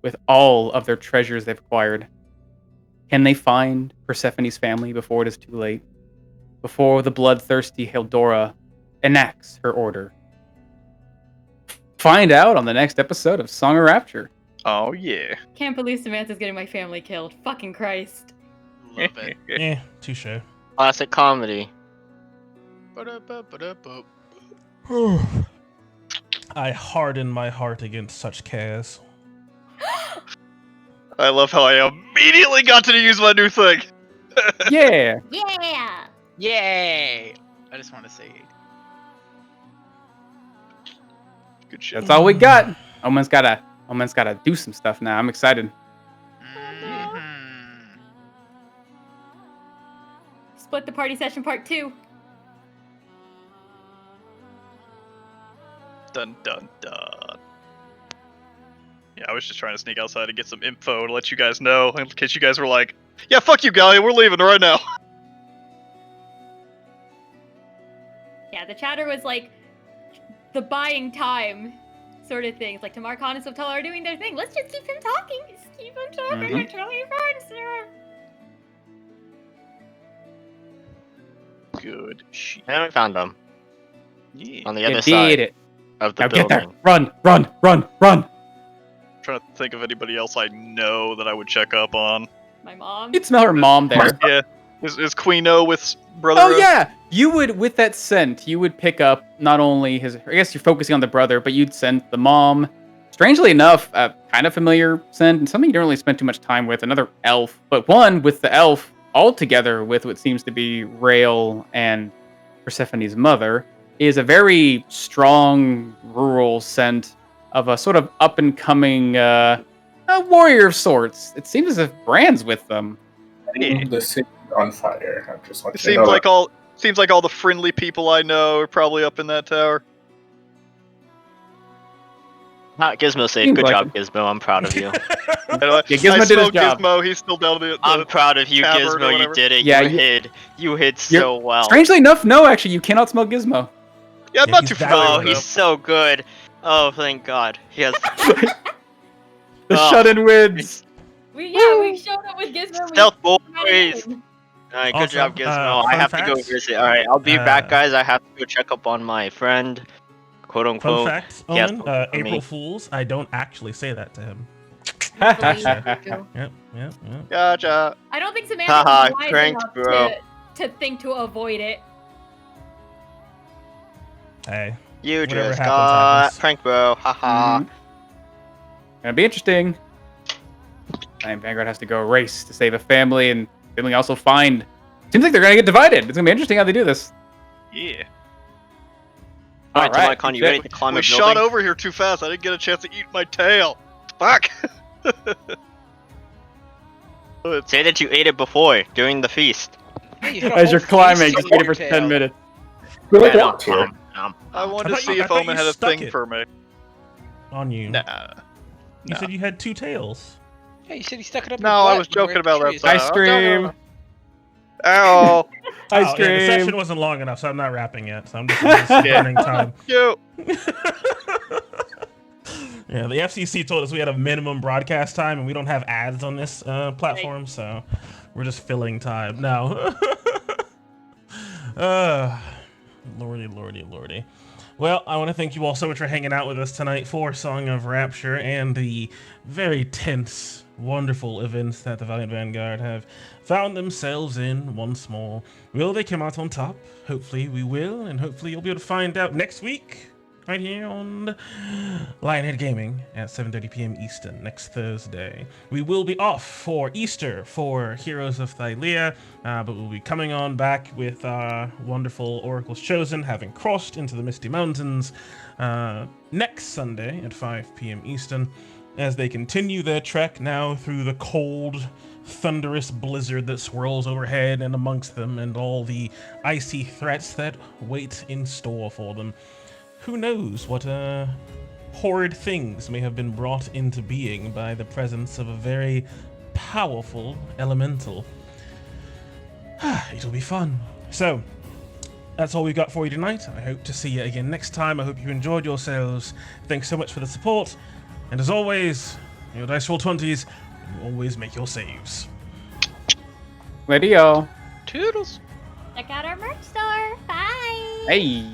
with all of their treasures they've acquired, can they find Persephone's family before it is too late? Before the bloodthirsty Hildora enacts her order? Find out on the next episode of Song of Rapture. Oh, yeah. Can't believe Samantha's getting my family killed. Fucking Christ. Love it. Eh, touche. Classic comedy. Ba-da-ba-ba-da-ba. I harden my heart against such chaos. I love how I immediately got to use my new thing. Yeah. Yeah! Yay! I just want to say Good shit. That's all we got. Omen's gotta do some stuff now. I'm excited. mhm. Split the party session part 2. Dun dun dun. Yeah, I was just trying to sneak outside and get some info to let you guys know, in case you guys were like, yeah, fuck you, Gallia, we're leaving right now. Yeah, the chatter was like the buying time sort of things. Like Tamarcon and Subtala are doing their thing. Let's just keep him talking. Just keep him talking. Mhm. We're totally friends, sir. Good shit. And we found them Yeah. on the You other did side it. of the Now get building. there. Run, run, run, run. Trying to think of anybody else I know that I would check up on. My mom. You'd smell her mom there. Yeah. Is Queeno with brother? Oh yeah, you would, with that scent, you would pick up not only his. I guess you're focusing on the brother, but you'd scent the mom. Strangely enough, a kind of familiar scent, and something you don't really spend too much time with. Another elf, but one with the elf all together with what seems to be Rael and Persephone's mother. is a very strong rural scent of a sort of up and coming a warrior of sorts. It seems as if Bran's with them. The city on fire. I just want It you to know seems like all the friendly people I know are probably up in that tower. Gizmo said, Seems good like job, Gizmo. I'm proud of you. Anyway, Gizmo I did his smell job. Gizmo. He's still down the I'm proud of you, tavern or Gizmo. You whatever. did it. Yeah, You hid so well. Strangely enough, no, actually, you cannot smell Gizmo. Yeah, I'm Yeah, not he's too that familiar Oh, with he's him. so good. Oh, thank God. He has. The Oh. shut-in wins. We showed up with Gizmo. Stealth we ran boys. in. Alright, good Also, job, Gizmo. I fun have to go fact, visit. Alright, I'll be back, uh, guys. I have to go check up on my friend, quote Fun unquote. fact, He has Omen, something for April me. Fools, I don't actually say that to him. Gotcha. Yep. Gotcha. I don't think Samantha Haha, was wise pranked, enough bro. to think to avoid it. Hey, You whatever just happens, got happens. pranked, bro. Haha. Mhm. Gonna be interesting. And Vanguard has to go race to save a family, and family also find. Seems like they're gonna get divided. It's gonna be interesting how they do this. Yeah. Alright, Alright, Demicon, you ready to climb We a shot building? over here too fast. I didn't get a chance to eat my tail. Fuck. Say that you ate it before, during the feast. As you're climbing, just waiting for 10 minutes. We're like Yeah, no, locked here. I wanted I to thought see you- I if thought Omen you had a stuck thing it. for me. On you. Nah. You no. said you had 2 tails. Yeah, you said he stuck it up. No, your I butt was when you were joking in about the that. trees. Ice cream. Ow. Ice Yeah, the cream. session wasn't long enough, so I'm not wrapping yet. So I'm just burning time. You. Yeah, the FCC told us we had a minimum broadcast time, and we don't have ads on this platform, so we're just filling time. No. Lordy. Well, I want to thank you all so much for hanging out with us tonight for Song of Rapture and the very tense, wonderful events that the Valiant Vanguard have found themselves in once more. Will they come out on top? Hopefully we will, and hopefully you'll be able to find out next week, right here on Lionhead Gaming at 7:30 p.m. Eastern next Thursday. We will be off for Easter for Heroes of Thylea, but we'll be coming on back with our wonderful Oracles Chosen, having crossed into the Misty Mountains next Sunday at 5 p.m. Eastern, as they continue their trek now through the cold, thunderous blizzard that swirls overhead and amongst them, and all the icy threats that wait in store for them. Who knows what horrid things may have been brought into being by the presence of a very powerful elemental. It'll be fun. So, that's all we've got for you tonight. I hope to see you again next time. I hope you enjoyed yourselves. Thanks so much for the support. And as always, your Dice Roll 20s, you always make your saves. Later, y'all. Toodles. Check out our merch store. Bye. Hey.